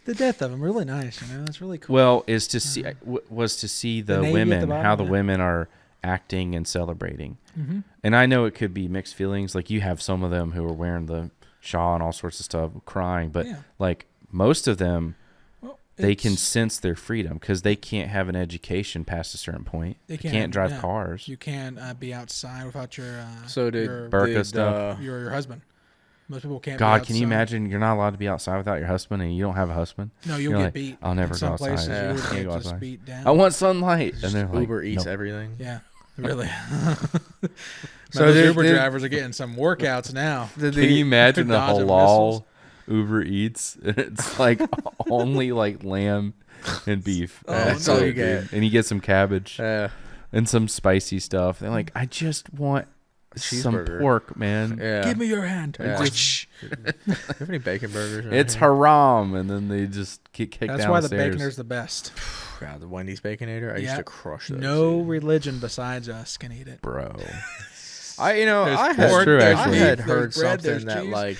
[SPEAKER 3] The death of him, really nice. You know, that's really cool.
[SPEAKER 4] Well, is to see was to see the
[SPEAKER 3] Navy at the
[SPEAKER 4] women,
[SPEAKER 3] bottom,
[SPEAKER 4] how the
[SPEAKER 3] yeah.
[SPEAKER 4] women are acting and celebrating.
[SPEAKER 3] Mm-hmm.
[SPEAKER 4] And I know it could be mixed feelings. Like you have some of them who are wearing the shawl and all sorts of stuff, crying, but
[SPEAKER 3] Yeah.
[SPEAKER 4] like most of them,
[SPEAKER 3] Well,
[SPEAKER 4] they can
[SPEAKER 3] it's-
[SPEAKER 4] sense their freedom because they can't have an education past a certain point.
[SPEAKER 3] They
[SPEAKER 4] They can't
[SPEAKER 3] can't,
[SPEAKER 4] drive
[SPEAKER 3] yeah.
[SPEAKER 4] cars.
[SPEAKER 3] You can't be outside without your
[SPEAKER 5] So did
[SPEAKER 3] your,
[SPEAKER 4] Burqa stuff.
[SPEAKER 3] your husband. Most people can't.
[SPEAKER 4] God,
[SPEAKER 3] be
[SPEAKER 4] can you
[SPEAKER 3] outside.
[SPEAKER 4] imagine you're not allowed to be outside without your husband and you don't have a husband?
[SPEAKER 3] No, you'll
[SPEAKER 4] You're
[SPEAKER 3] get
[SPEAKER 4] like,
[SPEAKER 3] beat.
[SPEAKER 4] I'll never
[SPEAKER 3] In some
[SPEAKER 4] go outside.
[SPEAKER 3] places,
[SPEAKER 5] Yeah.
[SPEAKER 3] you would
[SPEAKER 4] Can't
[SPEAKER 3] get
[SPEAKER 4] go
[SPEAKER 3] just
[SPEAKER 4] outside.
[SPEAKER 3] beat down.
[SPEAKER 4] I want sunlight. And
[SPEAKER 5] Just
[SPEAKER 4] they're like,
[SPEAKER 5] Uber eats
[SPEAKER 4] nope.
[SPEAKER 5] everything.
[SPEAKER 3] Yeah, really.
[SPEAKER 5] So
[SPEAKER 3] So those
[SPEAKER 5] did-
[SPEAKER 3] Uber
[SPEAKER 5] did-
[SPEAKER 3] drivers are getting some workouts now.
[SPEAKER 5] Did
[SPEAKER 4] Can you imagine the
[SPEAKER 3] dodging
[SPEAKER 4] halal Uber Eats? It's like only like lamb and beef.
[SPEAKER 3] Oh,
[SPEAKER 5] That's all
[SPEAKER 3] no.
[SPEAKER 5] you get.
[SPEAKER 4] And you get some cabbage. and some spicy stuff. They're like, I just want some pork, man.
[SPEAKER 5] Yeah.
[SPEAKER 3] Give me your hand.
[SPEAKER 5] Yeah.
[SPEAKER 3] Which
[SPEAKER 5] Do you have any bacon burgers?
[SPEAKER 4] It's haram, and then they just get kicked
[SPEAKER 3] that's
[SPEAKER 4] downstairs.
[SPEAKER 3] why the baconer's the best.
[SPEAKER 5] God, the Wendy's Baconator. I used to crush those.
[SPEAKER 3] No religion besides us can eat it,
[SPEAKER 4] bro.
[SPEAKER 5] I
[SPEAKER 4] That's true, actually.
[SPEAKER 5] had heard
[SPEAKER 3] bread,
[SPEAKER 5] something that
[SPEAKER 3] cheese.
[SPEAKER 5] like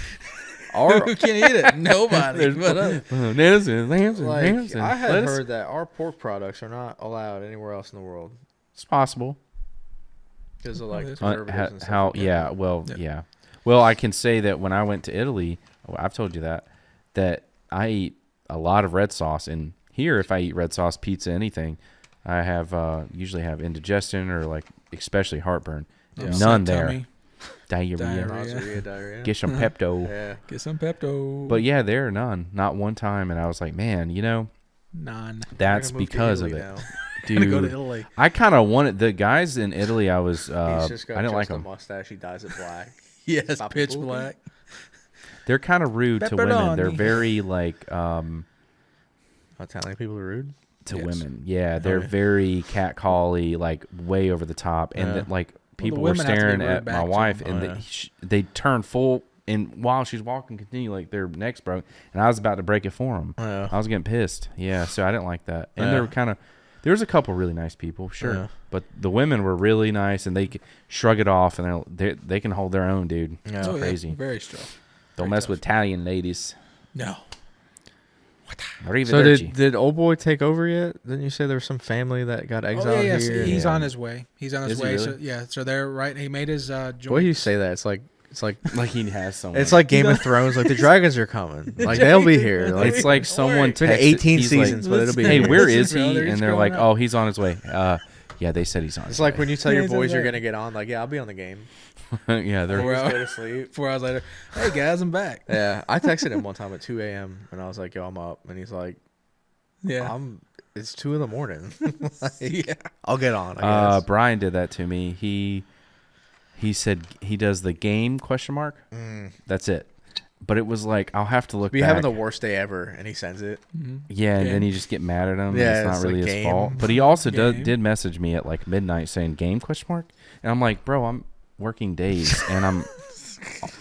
[SPEAKER 3] who can eat it? Nobody. But
[SPEAKER 5] I had heard that our pork products are not allowed anywhere else in the world
[SPEAKER 4] It's possible.
[SPEAKER 5] because of like preservatives and stuff.
[SPEAKER 4] How?
[SPEAKER 5] like that.
[SPEAKER 4] Yeah. Well. Yeah. Well, I can say that when I went to Italy, I've told you that I eat a lot of red sauce, and here, if I eat red sauce pizza, anything, I have usually have indigestion or like especially heartburn.
[SPEAKER 3] Yeah.
[SPEAKER 4] None
[SPEAKER 3] Upset
[SPEAKER 4] there.
[SPEAKER 3] tummy.
[SPEAKER 4] Diarrhea.
[SPEAKER 5] Diarrhea.
[SPEAKER 4] Get some Pepto.
[SPEAKER 5] Yeah.
[SPEAKER 3] Get some Pepto.
[SPEAKER 4] But yeah, there are none. Not one time, and I was like, man,
[SPEAKER 3] none.
[SPEAKER 4] that's
[SPEAKER 5] We're gonna move to
[SPEAKER 4] because of
[SPEAKER 5] Italy
[SPEAKER 4] it,
[SPEAKER 5] now.
[SPEAKER 3] Gonna go to
[SPEAKER 4] dude.
[SPEAKER 3] Italy.
[SPEAKER 4] I kind of wanted the guys in Italy. I was
[SPEAKER 5] He's
[SPEAKER 4] I
[SPEAKER 5] just got
[SPEAKER 4] didn't like
[SPEAKER 5] just a
[SPEAKER 4] them.
[SPEAKER 5] mustache. He dyes it black.
[SPEAKER 3] Yes,
[SPEAKER 5] Papa
[SPEAKER 3] pitch
[SPEAKER 5] Boogie.
[SPEAKER 3] black.
[SPEAKER 4] They're kind of rude to women. They're
[SPEAKER 3] Pepperoni.
[SPEAKER 4] very like
[SPEAKER 5] Italian people are rude.
[SPEAKER 4] to
[SPEAKER 3] Yes.
[SPEAKER 4] women. Yeah, they're
[SPEAKER 5] yeah.
[SPEAKER 4] very catcally, like way over the top, and
[SPEAKER 5] Yeah.
[SPEAKER 4] that, like people
[SPEAKER 3] the
[SPEAKER 4] were
[SPEAKER 3] women have to be
[SPEAKER 4] staring
[SPEAKER 3] rude
[SPEAKER 4] at
[SPEAKER 3] back
[SPEAKER 4] my
[SPEAKER 3] to
[SPEAKER 4] wife,
[SPEAKER 3] them.
[SPEAKER 4] and
[SPEAKER 5] Oh, yeah.
[SPEAKER 4] they turn full, and while she's walking, continue like their necks broke, and I was about to break it for them.
[SPEAKER 5] Yeah.
[SPEAKER 4] I was getting pissed. Yeah, so I didn't like that. And
[SPEAKER 5] Yeah.
[SPEAKER 4] there were there was a couple really nice people, sure,
[SPEAKER 5] Yeah.
[SPEAKER 4] but the women were really nice, and they could shrug it off, and they can hold their own, dude.
[SPEAKER 5] Yeah.
[SPEAKER 4] It's
[SPEAKER 3] Oh, yeah,
[SPEAKER 4] crazy.
[SPEAKER 3] very strong.
[SPEAKER 4] Don't
[SPEAKER 3] Very
[SPEAKER 4] mess
[SPEAKER 3] tough.
[SPEAKER 4] with Italian ladies.
[SPEAKER 3] No.
[SPEAKER 5] So
[SPEAKER 4] Arrivederci.
[SPEAKER 5] did old boy take over yet? Didn't you say there was some family that got exiled
[SPEAKER 3] Oh, yeah, yes,
[SPEAKER 5] here?
[SPEAKER 3] he's
[SPEAKER 4] Yeah.
[SPEAKER 3] on his way. He's on his
[SPEAKER 4] Is he
[SPEAKER 3] way.
[SPEAKER 4] really?
[SPEAKER 3] So yeah, so they're right. He made his joint.
[SPEAKER 5] The way you say that, it's like
[SPEAKER 4] like he has someone.
[SPEAKER 5] it's like Game of Thrones. Like the dragons are coming. Like they'll be here. Like
[SPEAKER 4] It's like someone
[SPEAKER 5] it's been
[SPEAKER 4] texted.
[SPEAKER 5] 18
[SPEAKER 4] he's like,
[SPEAKER 5] seasons, but it'll be
[SPEAKER 4] hey,
[SPEAKER 5] here.
[SPEAKER 4] where
[SPEAKER 3] Listen,
[SPEAKER 4] is he?
[SPEAKER 3] brother, he's
[SPEAKER 4] And they're
[SPEAKER 3] growing
[SPEAKER 4] like,
[SPEAKER 3] up.
[SPEAKER 4] oh, he's on his way. Yeah, they said he's on his
[SPEAKER 5] It's
[SPEAKER 4] way.
[SPEAKER 5] like when you tell
[SPEAKER 3] Yeah,
[SPEAKER 5] your
[SPEAKER 3] he's
[SPEAKER 5] boys
[SPEAKER 3] on
[SPEAKER 5] you're
[SPEAKER 3] that.
[SPEAKER 5] gonna get on. Like, yeah, I'll be on the game.
[SPEAKER 4] yeah, they're
[SPEAKER 3] Four
[SPEAKER 5] Just
[SPEAKER 3] hours.
[SPEAKER 5] go to sleep.
[SPEAKER 3] 4 hours later, hey guys, I'm back.
[SPEAKER 5] Yeah, I texted him one time at 2 a.m. and I was like, yo, I'm up, and he's like,
[SPEAKER 3] Yeah.
[SPEAKER 5] it's 2 in the morning. Like,
[SPEAKER 3] Yeah.
[SPEAKER 5] I'll get on. I guess.
[SPEAKER 4] Brian did that to me. He said he does the game ? That's it. But it was like I'll have to look.
[SPEAKER 5] Be
[SPEAKER 4] back.
[SPEAKER 5] having the worst day ever, and he sends it.
[SPEAKER 4] Yeah, and then
[SPEAKER 3] Game.
[SPEAKER 4] you just get mad at him.
[SPEAKER 5] Yeah,
[SPEAKER 4] it's not
[SPEAKER 5] it's
[SPEAKER 4] really
[SPEAKER 5] like
[SPEAKER 4] his
[SPEAKER 5] game.
[SPEAKER 4] fault. But he also
[SPEAKER 3] Game.
[SPEAKER 4] did message me at like midnight saying game ? And I'm like, bro, I'm working days and I'm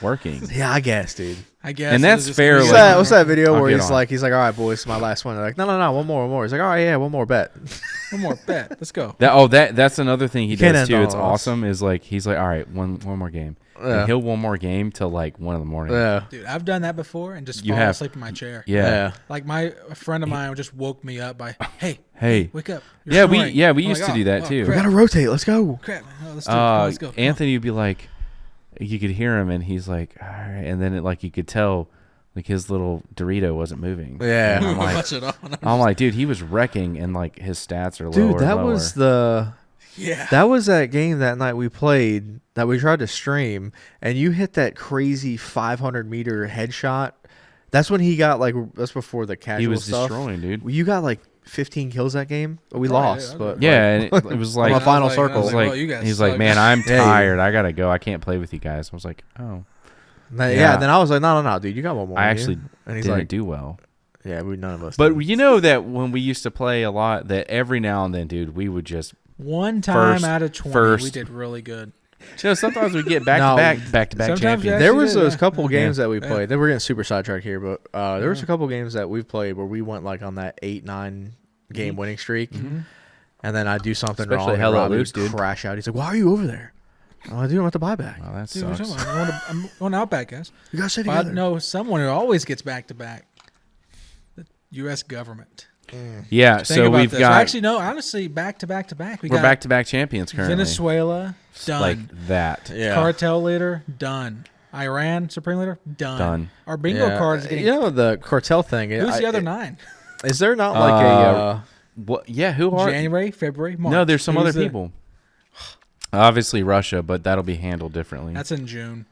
[SPEAKER 4] working.
[SPEAKER 5] Yeah, I guess, dude.
[SPEAKER 3] I guess.
[SPEAKER 4] And
[SPEAKER 3] it
[SPEAKER 4] that's
[SPEAKER 3] was just
[SPEAKER 4] fair,
[SPEAKER 3] gonna
[SPEAKER 5] What's
[SPEAKER 3] be
[SPEAKER 4] like-
[SPEAKER 5] that? What's that video
[SPEAKER 4] I'll
[SPEAKER 5] where
[SPEAKER 4] get
[SPEAKER 5] he's
[SPEAKER 4] on.
[SPEAKER 5] like, all right, boys, it's my last one. They're like, no, one more. He's like, all right, yeah, one more bet.
[SPEAKER 3] One more bet. Let's go.
[SPEAKER 4] That's another thing he
[SPEAKER 5] can't
[SPEAKER 4] does
[SPEAKER 5] end
[SPEAKER 4] too.
[SPEAKER 5] all
[SPEAKER 4] It's
[SPEAKER 5] of us.
[SPEAKER 4] awesome. Is like he's like, all right, one more game.
[SPEAKER 5] Yeah.
[SPEAKER 4] And he'll one more game till like 1 a.m.
[SPEAKER 5] Yeah,
[SPEAKER 3] Dude, I've done that before and just
[SPEAKER 4] You
[SPEAKER 3] fall
[SPEAKER 4] have.
[SPEAKER 3] asleep in my chair.
[SPEAKER 4] Yeah.
[SPEAKER 3] Like a friend of mine just woke me up by,
[SPEAKER 4] Hey.
[SPEAKER 3] wake up. You're
[SPEAKER 4] Yeah,
[SPEAKER 3] snoring."
[SPEAKER 4] we
[SPEAKER 3] I'm
[SPEAKER 4] used
[SPEAKER 3] like,
[SPEAKER 4] to do that too.
[SPEAKER 5] we
[SPEAKER 3] Crap,
[SPEAKER 5] gotta rotate. Let's go.
[SPEAKER 3] crap. Oh, let's do it. Come on, let's go. Come on.
[SPEAKER 4] Anthony would be like, you could hear him, and he's like, all right, and then you could tell, like his little Dorito wasn't moving.
[SPEAKER 5] Yeah.
[SPEAKER 4] And I'm like,
[SPEAKER 3] Watch it on.
[SPEAKER 4] I'm like, dude, he was wrecking, and like his stats are lower.
[SPEAKER 5] Dude, that
[SPEAKER 4] and lower.
[SPEAKER 5] was that game that night we played that we tried to stream, and you hit that crazy 500-meter headshot. That's when he got that's before the casual
[SPEAKER 4] he was
[SPEAKER 5] stuff.
[SPEAKER 4] destroying, dude.
[SPEAKER 5] You got like 15 kills that game. We
[SPEAKER 3] Probably,
[SPEAKER 5] lost,
[SPEAKER 3] yeah,
[SPEAKER 5] but
[SPEAKER 4] Yeah, and it was like,
[SPEAKER 5] On the final
[SPEAKER 3] I was
[SPEAKER 5] circle.
[SPEAKER 4] it was
[SPEAKER 3] well,
[SPEAKER 4] like
[SPEAKER 3] you guys
[SPEAKER 4] he's like,
[SPEAKER 3] suck.
[SPEAKER 4] man, I'm
[SPEAKER 5] Yeah,
[SPEAKER 4] tired. I gotta go. I can't play with you guys. I was like, oh,
[SPEAKER 5] yeah. Then I was like, no, dude, you got one more.
[SPEAKER 4] I
[SPEAKER 5] in
[SPEAKER 4] actually
[SPEAKER 5] you. And he's
[SPEAKER 4] didn't
[SPEAKER 5] like,
[SPEAKER 4] do well.
[SPEAKER 5] yeah, none of us.
[SPEAKER 4] But
[SPEAKER 5] did.
[SPEAKER 4] you know that when we used to play a lot, that every now and then, dude, we would just.
[SPEAKER 3] One time
[SPEAKER 4] First-
[SPEAKER 3] out of 20, we
[SPEAKER 4] first.
[SPEAKER 3] did really good.
[SPEAKER 4] You know, sometimes we get back
[SPEAKER 5] No.
[SPEAKER 4] to back
[SPEAKER 3] Sometimes,
[SPEAKER 4] champions.
[SPEAKER 3] yeah.
[SPEAKER 5] There
[SPEAKER 3] actually
[SPEAKER 5] was
[SPEAKER 3] did,
[SPEAKER 5] those
[SPEAKER 3] yeah.
[SPEAKER 5] couple games
[SPEAKER 4] Yeah.
[SPEAKER 5] that we
[SPEAKER 3] Yeah.
[SPEAKER 5] played. Then we're getting super sidetracked here, but there was a couple games that we've played where we went like on that 8-9 game winning streak, and then I do something
[SPEAKER 4] Especially
[SPEAKER 5] wrong, and
[SPEAKER 4] Hello
[SPEAKER 5] Robbie
[SPEAKER 4] Luke,
[SPEAKER 5] would
[SPEAKER 4] dude.
[SPEAKER 5] crash out. He's like, "Why are you over there?" Oh, dude, I'm at the buyback.
[SPEAKER 4] Oh, that
[SPEAKER 3] Dude, what are you
[SPEAKER 4] sucks.
[SPEAKER 3] talking about? I'm going Outback, guys.
[SPEAKER 5] You guys stay
[SPEAKER 3] But I
[SPEAKER 5] together.
[SPEAKER 3] know someone who always gets back to back. The U.S. government.
[SPEAKER 4] Yeah,
[SPEAKER 3] Think
[SPEAKER 4] so
[SPEAKER 3] about
[SPEAKER 4] we've
[SPEAKER 3] this.
[SPEAKER 4] got.
[SPEAKER 3] Actually, no. Honestly, back to back to back.
[SPEAKER 4] we're
[SPEAKER 3] got
[SPEAKER 4] back to back champions currently.
[SPEAKER 3] Venezuela done.
[SPEAKER 4] Like that.
[SPEAKER 5] Yeah.
[SPEAKER 3] Cartel leader done. Iran Supreme Leader done.
[SPEAKER 4] Done.
[SPEAKER 3] Our bingo card is getting.
[SPEAKER 5] You know the cartel thing.
[SPEAKER 3] Who's the other 9?
[SPEAKER 5] Is there not like a?
[SPEAKER 4] What? Yeah, who are?
[SPEAKER 3] January, February, March.
[SPEAKER 4] No, there's some
[SPEAKER 3] Who's
[SPEAKER 4] other
[SPEAKER 3] the-
[SPEAKER 4] people. Obviously Russia, but that'll be handled differently.
[SPEAKER 3] That's in June.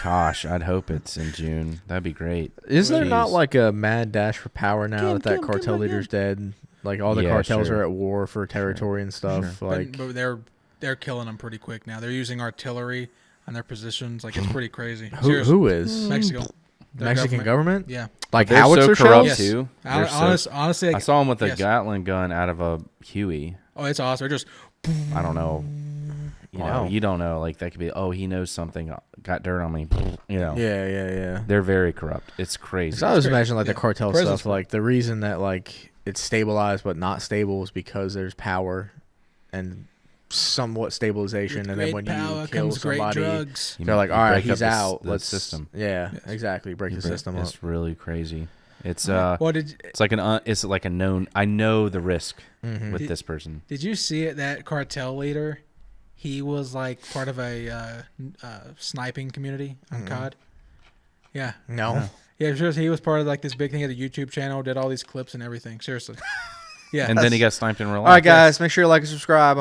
[SPEAKER 4] Gosh, I'd hope it's in June. That'd be great.
[SPEAKER 5] Is there not
[SPEAKER 4] Jeez.
[SPEAKER 5] like a mad dash for power now
[SPEAKER 3] Kim,
[SPEAKER 5] that
[SPEAKER 3] Kim,
[SPEAKER 5] cartel
[SPEAKER 3] Kim,
[SPEAKER 5] leader's dead? Like all the
[SPEAKER 4] Yeah,
[SPEAKER 5] cartels
[SPEAKER 4] sure.
[SPEAKER 5] are at war for territory and stuff. Like
[SPEAKER 3] But they're killing them pretty quick now. They're using artillery on their positions. Like it's pretty crazy. Seriously.
[SPEAKER 5] who is
[SPEAKER 3] Mexico. Their
[SPEAKER 5] Mexican government?
[SPEAKER 3] Yeah.
[SPEAKER 5] Like
[SPEAKER 4] They're so
[SPEAKER 5] howitzer
[SPEAKER 4] corrupt
[SPEAKER 5] shells?
[SPEAKER 3] Yes.
[SPEAKER 4] too. They're so-
[SPEAKER 3] Honestly,
[SPEAKER 4] I saw him with a
[SPEAKER 3] yes.
[SPEAKER 4] Gatling gun out of a Huey.
[SPEAKER 3] Oh, it's awesome. They're just
[SPEAKER 4] I don't know. You don't know. Like that could be, oh, he knows something. Got dirt on me.
[SPEAKER 5] Yeah.
[SPEAKER 4] They're very corrupt. It's crazy.
[SPEAKER 5] So I always imagine like the cartel stuff. Like the reason that like it's stabilized but not stable is because there's power and somewhat stabilization, and then when you kill somebody, they're like, all right, he's out. Let's
[SPEAKER 4] system.
[SPEAKER 5] Yeah, exactly. Break the system up.
[SPEAKER 4] It's really crazy. It's it's like a known. I know the risk with this person.
[SPEAKER 3] Did you see it? That cartel leader, he was like part of a sniping community on COD. Yeah.
[SPEAKER 5] No.
[SPEAKER 3] Yeah, sure. He was part of like this big thing at a YouTube channel. Did all these clips and everything. Seriously. Yeah,
[SPEAKER 4] and then he got sniped in real life.
[SPEAKER 5] All right, guys, make sure you like and subscribe.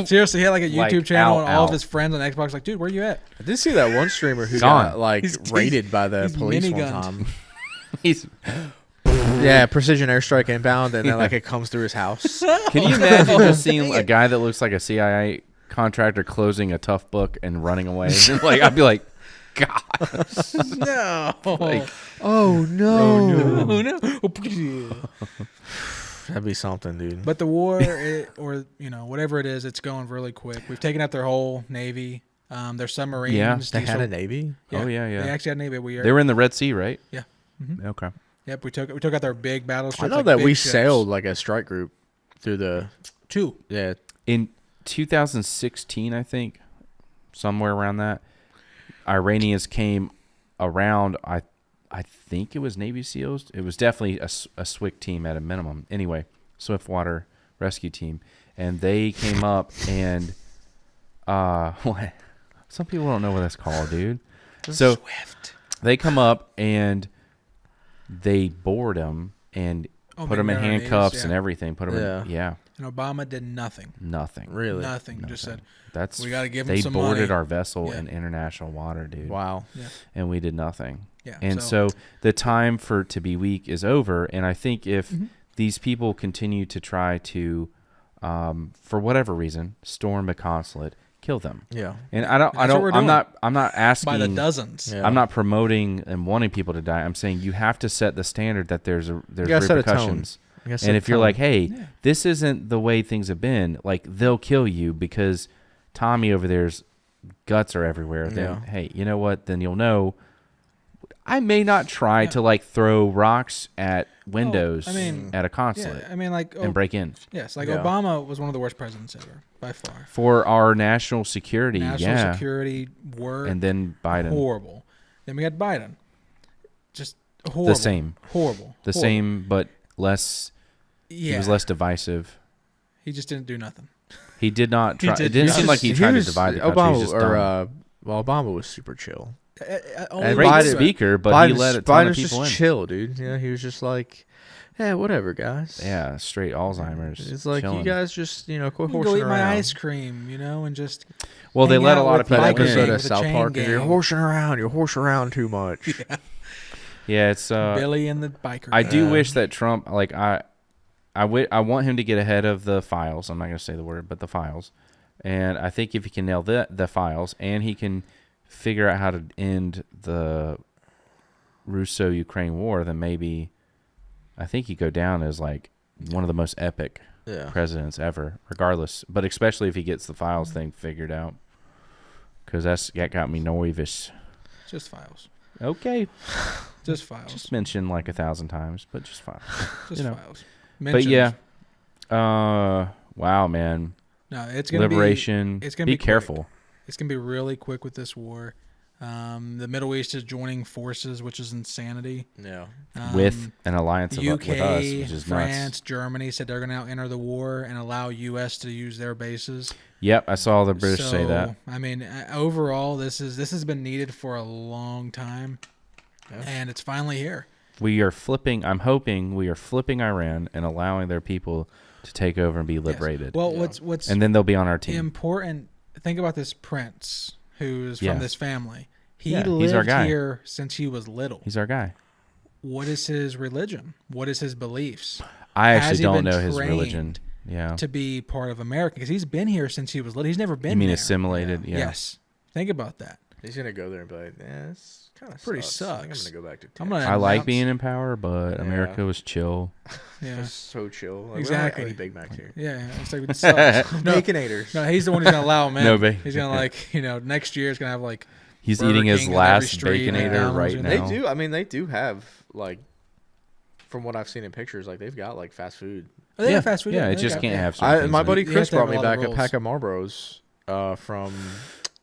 [SPEAKER 3] Seriously, he had like a YouTube channel, and all of his friends on Xbox like, dude, where you at?
[SPEAKER 5] I did see that one streamer who got like raided by the police one time.
[SPEAKER 4] He's
[SPEAKER 5] precision airstrike inbound, and then like it comes through his house.
[SPEAKER 4] Can you imagine just seeing a guy that looks like a CIA contractor closing a tough book and running away? Like I'd be like, God,
[SPEAKER 3] no.
[SPEAKER 4] Like,
[SPEAKER 5] oh no.
[SPEAKER 3] No.
[SPEAKER 5] That'd be something, dude.
[SPEAKER 3] But the war, or whatever it is, it's going really quick. We've taken out their whole navy, their submarines.
[SPEAKER 5] Yeah, they had a navy.
[SPEAKER 4] Yeah. Oh yeah.
[SPEAKER 3] They actually had a navy.
[SPEAKER 4] They were in the Red Sea, right?
[SPEAKER 3] Yeah.
[SPEAKER 4] Mm-hmm. Okay.
[SPEAKER 3] Yep, we took out their big battleships.
[SPEAKER 5] I know that we sailed like a strike group through the
[SPEAKER 3] two.
[SPEAKER 5] Yeah.
[SPEAKER 4] In 2016, I think, somewhere around that, Iranians came around. I think it was Navy SEALs. It was definitely a SWIC team at a minimum. Anyway, Swiftwater Rescue Team. And they came up and, what? Some people don't know what that's called, dude. So
[SPEAKER 3] Swift.
[SPEAKER 4] They come up and they board them and put them in handcuffs and everything. Put them in,
[SPEAKER 3] And Obama did nothing.
[SPEAKER 4] Nothing.
[SPEAKER 5] Really?
[SPEAKER 3] Nothing. Just said,
[SPEAKER 4] we
[SPEAKER 3] got to give them some
[SPEAKER 4] money. They boarded our vessel
[SPEAKER 3] Yeah.
[SPEAKER 4] in international water, dude.
[SPEAKER 5] Wow.
[SPEAKER 3] Yeah.
[SPEAKER 4] And we did nothing.
[SPEAKER 3] Yeah.
[SPEAKER 4] And so the time for to be weak is over. And I think if these people continue to try to, for whatever reason, storm a consulate, kill them.
[SPEAKER 5] Yeah.
[SPEAKER 4] And I'm not asking
[SPEAKER 3] by the dozens.
[SPEAKER 4] Yeah. I'm not promoting and wanting people to die. I'm saying you have to set the standard that there's repercussions. And if you're like, hey, this isn't the way things have been, like they'll kill you because Tommy over there's guts are everywhere. Then hey, you know what? Then you'll know. I may not try to like throw rocks at windows at a consulate.
[SPEAKER 3] Yeah, I mean, like
[SPEAKER 4] and break in.
[SPEAKER 3] Yes, like Obama was one of the worst presidents ever by far
[SPEAKER 4] for our national security.
[SPEAKER 3] National security were
[SPEAKER 4] and then Biden
[SPEAKER 3] horrible. Then we had Biden, just horrible.
[SPEAKER 4] The same,
[SPEAKER 3] horrible.
[SPEAKER 4] Same, but less.
[SPEAKER 3] Yeah,
[SPEAKER 4] he was less divisive.
[SPEAKER 3] He just didn't do nothing.
[SPEAKER 4] He did not try. It didn't seem like he tried to divide the country.
[SPEAKER 5] Obama was super chill.
[SPEAKER 4] And great speaker, but he let a ton of people in.
[SPEAKER 5] Chill, dude. Yeah, he was just like, "Yeah, whatever, guys."
[SPEAKER 4] Yeah, straight Alzheimer's.
[SPEAKER 5] It's like
[SPEAKER 4] chilling.
[SPEAKER 5] You guys just quit horsing
[SPEAKER 3] go eat
[SPEAKER 5] around.
[SPEAKER 3] my ice cream, and just.
[SPEAKER 4] Well, they let a lot of people.
[SPEAKER 5] That episode of South Park. You're horsing around. You're horsing around too much.
[SPEAKER 4] Yeah, it's
[SPEAKER 3] Billy and the biker.
[SPEAKER 4] I do wish that Trump, like I want him to get ahead of the files. I'm not going to say the word, but the files. And I think if he can nail the files and he can figure out how to end the Russo-Ukraine war, then maybe I think he'd go down as like one of the most epic presidents ever, regardless. But especially if he gets the files thing figured out, because that got me nervous.
[SPEAKER 3] Just files.
[SPEAKER 4] Okay.
[SPEAKER 3] Just files.
[SPEAKER 4] Just mentioned like 1,000 times, but just files.
[SPEAKER 3] Just files.
[SPEAKER 4] But yeah. Wow, man.
[SPEAKER 3] No, it's gonna
[SPEAKER 4] liberation.
[SPEAKER 3] It's gonna
[SPEAKER 4] be careful.
[SPEAKER 3] Quick. It's gonna be really quick with this war. The Middle East is joining forces, which is insanity.
[SPEAKER 5] Yeah.
[SPEAKER 4] With an alliance
[SPEAKER 3] UK,
[SPEAKER 4] with us, which is
[SPEAKER 3] France,
[SPEAKER 4] nuts.
[SPEAKER 3] Germany said they're going to now enter the war and allow U.S. to use their bases.
[SPEAKER 4] Yep, I saw the British say that.
[SPEAKER 3] I mean, overall, this has been needed for a long time, and it's finally here.
[SPEAKER 4] We are flipping. I'm hoping we are flipping Iran and allowing their people to take over and be liberated.
[SPEAKER 3] Yes. Well, what's
[SPEAKER 4] and then they'll be on our team.
[SPEAKER 3] Important. Think about this prince who's from this family. He
[SPEAKER 4] he's our guy.
[SPEAKER 3] lived here since he was little.
[SPEAKER 4] He's our guy.
[SPEAKER 3] What is his religion? What is his beliefs?
[SPEAKER 4] I actually don't know his religion. Yeah.
[SPEAKER 3] To be part of America, because he's been here since he was little. He's never been.
[SPEAKER 4] You mean
[SPEAKER 3] there.
[SPEAKER 4] assimilated? Yeah.
[SPEAKER 3] Yes. Think about that.
[SPEAKER 5] He's gonna go there and be like, "It's kind of
[SPEAKER 3] pretty
[SPEAKER 5] sucks. I think
[SPEAKER 3] sucks.
[SPEAKER 5] I'm gonna go back to.
[SPEAKER 3] I'm gonna
[SPEAKER 4] I like
[SPEAKER 3] announce-
[SPEAKER 4] being in power, but America was chill.
[SPEAKER 3] Yeah,
[SPEAKER 5] It's so chill. Like,
[SPEAKER 3] Exactly.
[SPEAKER 5] We don't have any Big Macs here.
[SPEAKER 3] yeah. It's like it sucks. No,
[SPEAKER 5] Baconators.
[SPEAKER 3] no, he's the one who's gonna allow him in.
[SPEAKER 4] No, ba-
[SPEAKER 3] He's gonna like next year he's gonna have like
[SPEAKER 4] He's
[SPEAKER 3] Burger
[SPEAKER 4] eating his
[SPEAKER 3] King on
[SPEAKER 4] last
[SPEAKER 3] every street,
[SPEAKER 4] Baconator
[SPEAKER 3] McDonald's,
[SPEAKER 4] right
[SPEAKER 3] you
[SPEAKER 4] now.
[SPEAKER 3] know?
[SPEAKER 5] They do. I mean, they do have like, from what I've seen in pictures, like they've got like fast food.
[SPEAKER 3] Oh, they have fast food.
[SPEAKER 4] Yeah, it
[SPEAKER 3] they
[SPEAKER 4] just
[SPEAKER 3] got-
[SPEAKER 4] can't
[SPEAKER 3] yeah.
[SPEAKER 4] have certain things
[SPEAKER 5] My
[SPEAKER 4] in it.
[SPEAKER 5] buddy
[SPEAKER 3] You have
[SPEAKER 5] Chris
[SPEAKER 3] to have
[SPEAKER 5] brought me
[SPEAKER 3] a lot of
[SPEAKER 5] back a
[SPEAKER 3] rules.
[SPEAKER 5] pack of Marlboros from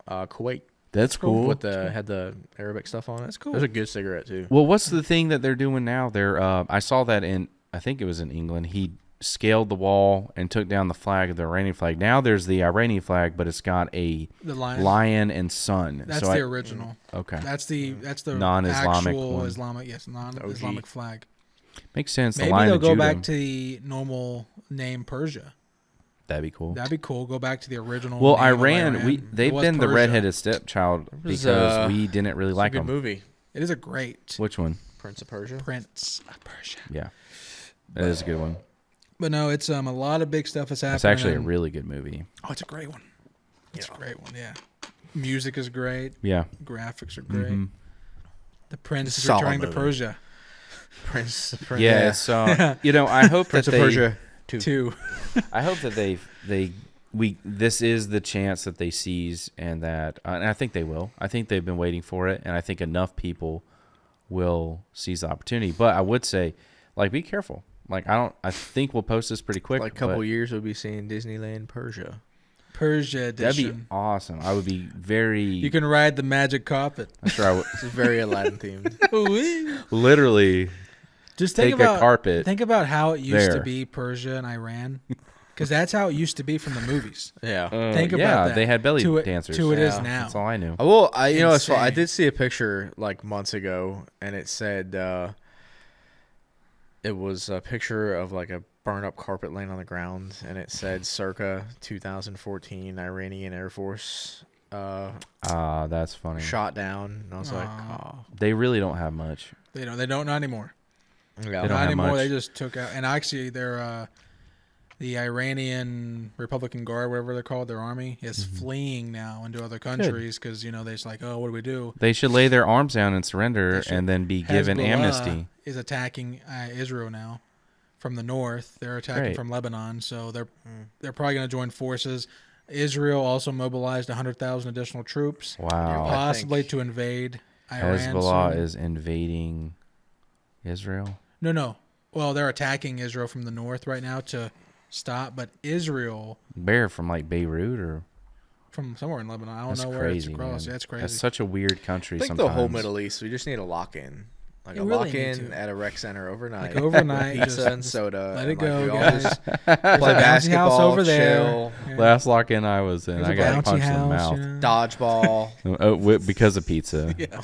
[SPEAKER 5] Kuwait
[SPEAKER 4] That's cool.
[SPEAKER 5] with had the Arabic stuff on it.
[SPEAKER 3] That's cool.
[SPEAKER 5] It was a good cigarette too.
[SPEAKER 4] Well, what's the thing that they're doing now? They're I saw that I think it was in England. He scaled the wall and took down the flag, the Iranian flag. Now there's the Iranian flag, but it's got a
[SPEAKER 3] The lion.
[SPEAKER 4] lion and sun.
[SPEAKER 3] That's
[SPEAKER 4] so
[SPEAKER 3] the original.
[SPEAKER 4] Okay.
[SPEAKER 3] That's the
[SPEAKER 4] Non-Islamic
[SPEAKER 3] actual
[SPEAKER 4] one.
[SPEAKER 3] Islamic non-Islamic flag.
[SPEAKER 4] Makes sense.
[SPEAKER 3] Maybe
[SPEAKER 4] the lion
[SPEAKER 3] they'll
[SPEAKER 4] of
[SPEAKER 3] go
[SPEAKER 4] Judah.
[SPEAKER 3] back to the normal name Persia.
[SPEAKER 4] That'd be cool.
[SPEAKER 3] That'd be cool. Go back to the original.
[SPEAKER 4] Well,
[SPEAKER 3] name of
[SPEAKER 4] Iran, they've
[SPEAKER 3] It was
[SPEAKER 4] been the
[SPEAKER 3] Persia.
[SPEAKER 4] redheaded stepchild
[SPEAKER 5] was,
[SPEAKER 4] because we didn't really
[SPEAKER 5] It's
[SPEAKER 4] like
[SPEAKER 5] a good
[SPEAKER 4] them.
[SPEAKER 5] movie,
[SPEAKER 3] It is a great
[SPEAKER 4] Which one?
[SPEAKER 5] Prince of Persia.
[SPEAKER 3] Prince of Persia.
[SPEAKER 4] Yeah, that is a good one.
[SPEAKER 3] But no, it's a lot of big stuff is happening.
[SPEAKER 4] It's actually a
[SPEAKER 3] and-
[SPEAKER 4] really good movie.
[SPEAKER 3] Oh, it's a great one. It's a great one. Yeah, music is great.
[SPEAKER 4] Yeah.
[SPEAKER 3] Graphics are great.
[SPEAKER 4] Mhm.
[SPEAKER 3] The prince is
[SPEAKER 5] Solid
[SPEAKER 3] returning to
[SPEAKER 5] movie.
[SPEAKER 3] Persia.
[SPEAKER 5] Prince.
[SPEAKER 4] Yeah, it's I hope
[SPEAKER 5] Prince
[SPEAKER 4] that
[SPEAKER 5] of
[SPEAKER 4] they
[SPEAKER 5] Persia 2.
[SPEAKER 3] Two.
[SPEAKER 4] I hope that this is the chance that they seize, and that and I think they will. I think they've been waiting for it, and I think enough people will seize the opportunity. But I would say, like, be careful. Like, I think we'll post this pretty quick.
[SPEAKER 5] Like a couple
[SPEAKER 4] but
[SPEAKER 5] years, we'll be seeing Disneyland Persia.
[SPEAKER 3] Persia
[SPEAKER 4] that'd be
[SPEAKER 3] edition.
[SPEAKER 4] awesome. I would be very.
[SPEAKER 3] You can ride the magic carpet.
[SPEAKER 4] I'm sure I would
[SPEAKER 5] It's very Aladdin themed.
[SPEAKER 4] literally
[SPEAKER 3] Just
[SPEAKER 4] take
[SPEAKER 3] think about
[SPEAKER 4] a carpet.
[SPEAKER 3] Think about how it used to
[SPEAKER 4] there.
[SPEAKER 3] be Persia and Iran, because that's how it used to be from the movies.
[SPEAKER 5] Yeah.
[SPEAKER 3] Think about
[SPEAKER 4] yeah,
[SPEAKER 3] that.
[SPEAKER 4] they had belly
[SPEAKER 3] to it,
[SPEAKER 4] dancers.
[SPEAKER 3] To it is
[SPEAKER 5] Yeah.
[SPEAKER 3] now.
[SPEAKER 4] That's all I knew.
[SPEAKER 5] Well, you know, it's fun. I
[SPEAKER 3] Insane.
[SPEAKER 5] did see a picture like months ago, and it said it was a picture of like a burned up carpet laying on the ground, and it said circa 2014 Iranian Air Force
[SPEAKER 4] That's funny.
[SPEAKER 5] shot down. And I was like,
[SPEAKER 3] Aw.
[SPEAKER 5] oh,
[SPEAKER 4] They really don't have much.
[SPEAKER 3] They don't not anymore.
[SPEAKER 5] yeah.
[SPEAKER 4] They don't
[SPEAKER 3] Not
[SPEAKER 4] have
[SPEAKER 3] anymore.
[SPEAKER 4] much.
[SPEAKER 3] They just took out, and actually, they're the Iranian Republican Guard, whatever they're called, their army is fleeing now into other countries because they're just like, oh, what do we do?
[SPEAKER 4] They should lay their arms down and surrender,
[SPEAKER 3] should.
[SPEAKER 4] and then be given
[SPEAKER 3] Hezbollah
[SPEAKER 4] amnesty.
[SPEAKER 3] is attacking Israel now from the north. They're attacking
[SPEAKER 4] Great.
[SPEAKER 3] from Lebanon, so they're probably going to join forces. Israel also mobilized 100,000 additional troops,
[SPEAKER 4] Wow.
[SPEAKER 3] possibly to invade Iran.
[SPEAKER 4] Hezbollah
[SPEAKER 3] soon.
[SPEAKER 4] is invading Israel.
[SPEAKER 3] No. Well, they're attacking Israel from the north right now to stop, but Israel
[SPEAKER 4] Where from, like Beirut, or
[SPEAKER 3] from somewhere in Lebanon. I don't
[SPEAKER 4] that's
[SPEAKER 3] know where
[SPEAKER 4] crazy,
[SPEAKER 3] it's across.
[SPEAKER 4] man.
[SPEAKER 3] Yeah, it's crazy.
[SPEAKER 4] That's such a weird country.
[SPEAKER 5] I think
[SPEAKER 4] sometimes
[SPEAKER 5] the whole Middle East, we just need a lock in. Like
[SPEAKER 3] You
[SPEAKER 5] a
[SPEAKER 3] really
[SPEAKER 5] lock
[SPEAKER 3] need
[SPEAKER 5] in
[SPEAKER 3] to.
[SPEAKER 5] at a rec center overnight.
[SPEAKER 3] Like overnight,
[SPEAKER 5] Pizza
[SPEAKER 3] just-
[SPEAKER 5] and soda.
[SPEAKER 3] let it
[SPEAKER 5] and,
[SPEAKER 3] go,
[SPEAKER 5] we all
[SPEAKER 3] guys.
[SPEAKER 5] just
[SPEAKER 3] There's
[SPEAKER 5] play
[SPEAKER 3] a bouncy house
[SPEAKER 5] basketball,
[SPEAKER 3] over there.
[SPEAKER 5] chill,
[SPEAKER 3] Yeah.
[SPEAKER 4] Last lock-in I was in,
[SPEAKER 3] There's
[SPEAKER 4] I
[SPEAKER 3] a
[SPEAKER 4] got
[SPEAKER 3] bouncy
[SPEAKER 4] punched in the
[SPEAKER 3] house,
[SPEAKER 4] mouth.
[SPEAKER 3] you know.
[SPEAKER 5] dodgeball.
[SPEAKER 4] Because of pizza.
[SPEAKER 3] Yeah.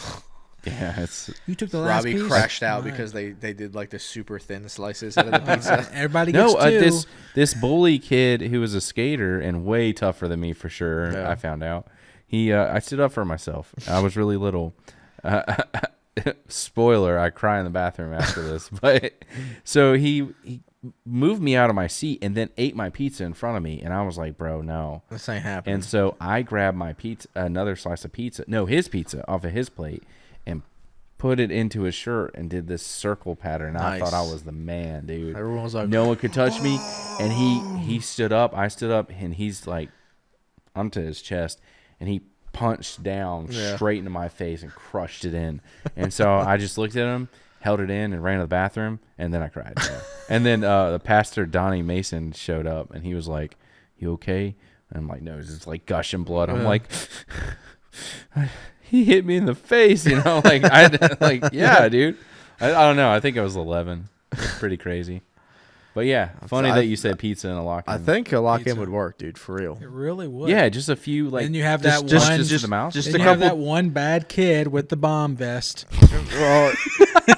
[SPEAKER 4] Yeah, it's
[SPEAKER 3] You took the last
[SPEAKER 5] Robbie
[SPEAKER 3] piece?
[SPEAKER 5] crashed out
[SPEAKER 3] Right.
[SPEAKER 5] because they did like the super thin slices out of the pizza.
[SPEAKER 3] Everybody gets
[SPEAKER 4] no.
[SPEAKER 3] two.
[SPEAKER 4] This bully kid who was a skater and way tougher than me for sure.
[SPEAKER 5] Yeah.
[SPEAKER 4] I found out. I stood up for myself. I was really little. Spoiler: I cry in the bathroom after this. But so he moved me out of my seat and then ate my pizza in front of me, and I was like, "Bro, no."
[SPEAKER 5] This ain't happening.
[SPEAKER 4] And so I grabbed my pizza, another slice of pizza, no, his pizza off of his plate, and put it into his shirt and did this circle pattern. I
[SPEAKER 5] Nice.
[SPEAKER 4] thought I was the man, dude.
[SPEAKER 5] Everyone was like,
[SPEAKER 4] No one could touch me. And he stood up, I stood up, and he's like onto his chest, and he punched down
[SPEAKER 5] Yeah.
[SPEAKER 4] straight into my face and crushed it in. And so I just looked at him, held it in, and ran to the bathroom, and then I cried. And then the pastor, Donnie Mason, showed up, and he was like, "You okay?" And I'm like, "No, it's just like gushing blood." I'm like, he hit me in the face, you know? Yeah, dude. I don't know. I think I was 11. It's pretty crazy. But yeah, funny that you said pizza and a lock-in.
[SPEAKER 5] I think a lock in
[SPEAKER 3] Pizza.
[SPEAKER 5] would work, dude, for real.
[SPEAKER 3] It really would.
[SPEAKER 4] Yeah, just a few like.
[SPEAKER 3] Then you have
[SPEAKER 5] just-
[SPEAKER 3] that
[SPEAKER 5] just-
[SPEAKER 3] one.
[SPEAKER 4] just the mouth.
[SPEAKER 5] just
[SPEAKER 3] then
[SPEAKER 5] a
[SPEAKER 3] you have
[SPEAKER 5] couple-
[SPEAKER 3] that one bad kid with the bomb vest.
[SPEAKER 5] Well,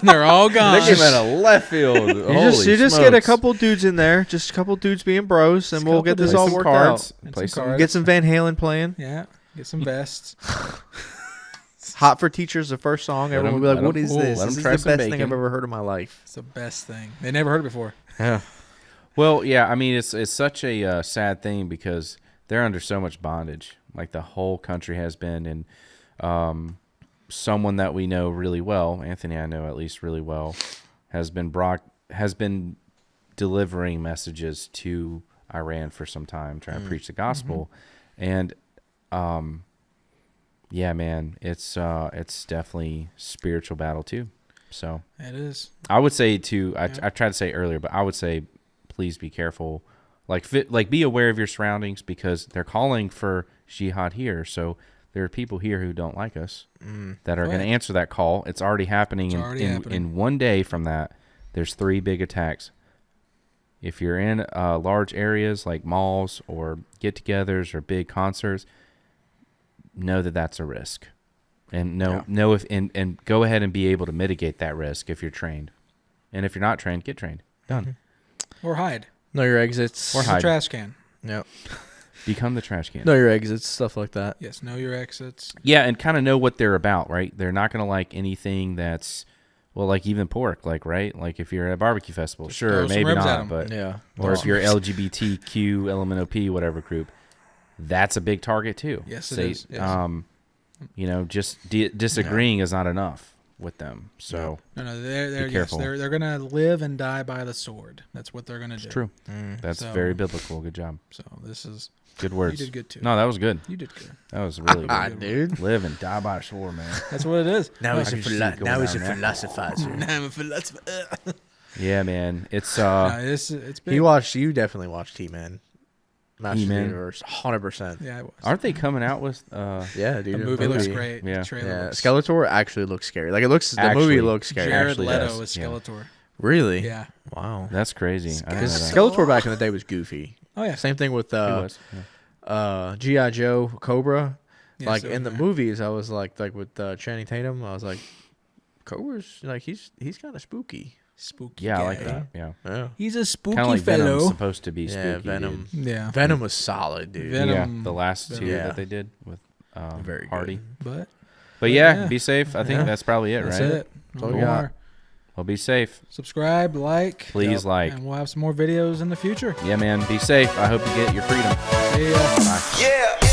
[SPEAKER 3] And they're all gone.
[SPEAKER 4] That came out of left field.
[SPEAKER 5] you just get a couple dudes in there, just a couple dudes being bros, and we'll get this all worked out.
[SPEAKER 3] And
[SPEAKER 4] Play
[SPEAKER 3] some
[SPEAKER 4] some
[SPEAKER 3] cards.
[SPEAKER 5] Get some Van Halen playing.
[SPEAKER 3] Yeah, get some vests.
[SPEAKER 5] Hot for Teachers, the first song.
[SPEAKER 4] Let
[SPEAKER 5] Everyone will
[SPEAKER 4] 'em-
[SPEAKER 5] be like,
[SPEAKER 4] let
[SPEAKER 5] "What
[SPEAKER 4] 'em-
[SPEAKER 5] is
[SPEAKER 4] ooh,
[SPEAKER 5] this?
[SPEAKER 4] let 'em
[SPEAKER 5] This is
[SPEAKER 4] try
[SPEAKER 5] the
[SPEAKER 4] some
[SPEAKER 5] best thing
[SPEAKER 4] bacon."
[SPEAKER 5] I've ever heard in my life."
[SPEAKER 3] It's the best thing. They never heard it before.
[SPEAKER 5] Yeah.
[SPEAKER 4] Well, yeah, I mean it's such a sad thing because they're under so much bondage. Like the whole country has been, and someone that we know really well, Anthony, I know at least really well, has been delivering messages to Iran for some time, trying to preach the gospel, and yeah, man, it's definitely spiritual battle too. So
[SPEAKER 3] it is.
[SPEAKER 4] I would say too. I tried to say earlier, but I would say please be careful. Like be aware of your surroundings, because they're calling for jihad here. So there are people here who don't like us that are going to answer that call. It's already happening. In one day from that, there's 3 big attacks. If you're in large areas like malls or get-togethers or big concerts, know that that's a risk, and know if and go ahead and be able to mitigate that risk if you're trained. And if you're not trained, get trained. Done.
[SPEAKER 3] Or hide.
[SPEAKER 5] Know your exits.
[SPEAKER 3] Or hide. The trash can.
[SPEAKER 5] Yep.
[SPEAKER 4] Become the trash can.
[SPEAKER 5] Know your exits, stuff like that.
[SPEAKER 3] Yes, know your exits.
[SPEAKER 4] Yeah, and kind of know what they're about, right? They're not going to like anything that's, well, like even pork, like, right? Like if you're at a barbecue festival, just sure, maybe not, but
[SPEAKER 5] yeah.
[SPEAKER 4] Or if you're LGBTQ, LMNOP, whatever group, that's a big target too.
[SPEAKER 3] Yes, it is. Yes.
[SPEAKER 4] Just disagreeing is not enough with them. So
[SPEAKER 3] no, they're careful. Yes, they're gonna live and die by the sword. That's what they're gonna do.
[SPEAKER 4] True. That's very biblical. Good job.
[SPEAKER 3] So this is
[SPEAKER 4] good words.
[SPEAKER 3] You did good too.
[SPEAKER 4] No, that was good.
[SPEAKER 3] You did good.
[SPEAKER 4] That was really good.
[SPEAKER 5] Dude.
[SPEAKER 4] Live and die by the sword, man.
[SPEAKER 3] That's what it is.
[SPEAKER 5] Now he's a philosophizer.
[SPEAKER 3] Now I'm a philosopher.
[SPEAKER 4] Yeah, man. It's
[SPEAKER 3] it's big.
[SPEAKER 5] You definitely watched T-Man.
[SPEAKER 4] He-Man.
[SPEAKER 5] 100%.
[SPEAKER 3] Yeah, I was.
[SPEAKER 4] Aren't they coming out with
[SPEAKER 5] yeah, dude.
[SPEAKER 3] The movie looks great.
[SPEAKER 4] Yeah.
[SPEAKER 3] The trailer looks...
[SPEAKER 5] Skeletor actually looks scary. Like the movie looks scary.
[SPEAKER 3] Jared Leto is Skeletor.
[SPEAKER 5] Really?
[SPEAKER 3] Yeah.
[SPEAKER 5] Wow.
[SPEAKER 4] That's crazy.
[SPEAKER 5] Because Skeletor back in the day was goofy.
[SPEAKER 3] Oh yeah.
[SPEAKER 5] Same thing with G.I. Joe Cobra. Yeah, like so in the movies, I was like with Channing Tatum, I was like, Cobra's like he's kind of spooky.
[SPEAKER 3] Spooky.
[SPEAKER 4] Yeah,
[SPEAKER 3] guy.
[SPEAKER 4] I like that. Yeah.
[SPEAKER 3] He's a spooky
[SPEAKER 4] like
[SPEAKER 3] fellow.
[SPEAKER 4] Venom's supposed to be spooky.
[SPEAKER 5] Yeah, Venom.
[SPEAKER 4] Dude.
[SPEAKER 3] Yeah.
[SPEAKER 5] Venom was solid, dude.
[SPEAKER 3] Venom,
[SPEAKER 4] the last 2 that they did with
[SPEAKER 5] very
[SPEAKER 4] Hardy.
[SPEAKER 5] Good.
[SPEAKER 4] But yeah, be safe. I think that's probably it,
[SPEAKER 3] that's
[SPEAKER 4] right?
[SPEAKER 3] That's it. No more.
[SPEAKER 4] Well, be safe.
[SPEAKER 3] Subscribe, like.
[SPEAKER 4] Please like.
[SPEAKER 3] And we'll have some more videos in the future.
[SPEAKER 4] Yeah, man. Be safe. I hope you get your freedom.
[SPEAKER 3] See ya.
[SPEAKER 4] Bye.
[SPEAKER 6] Yeah.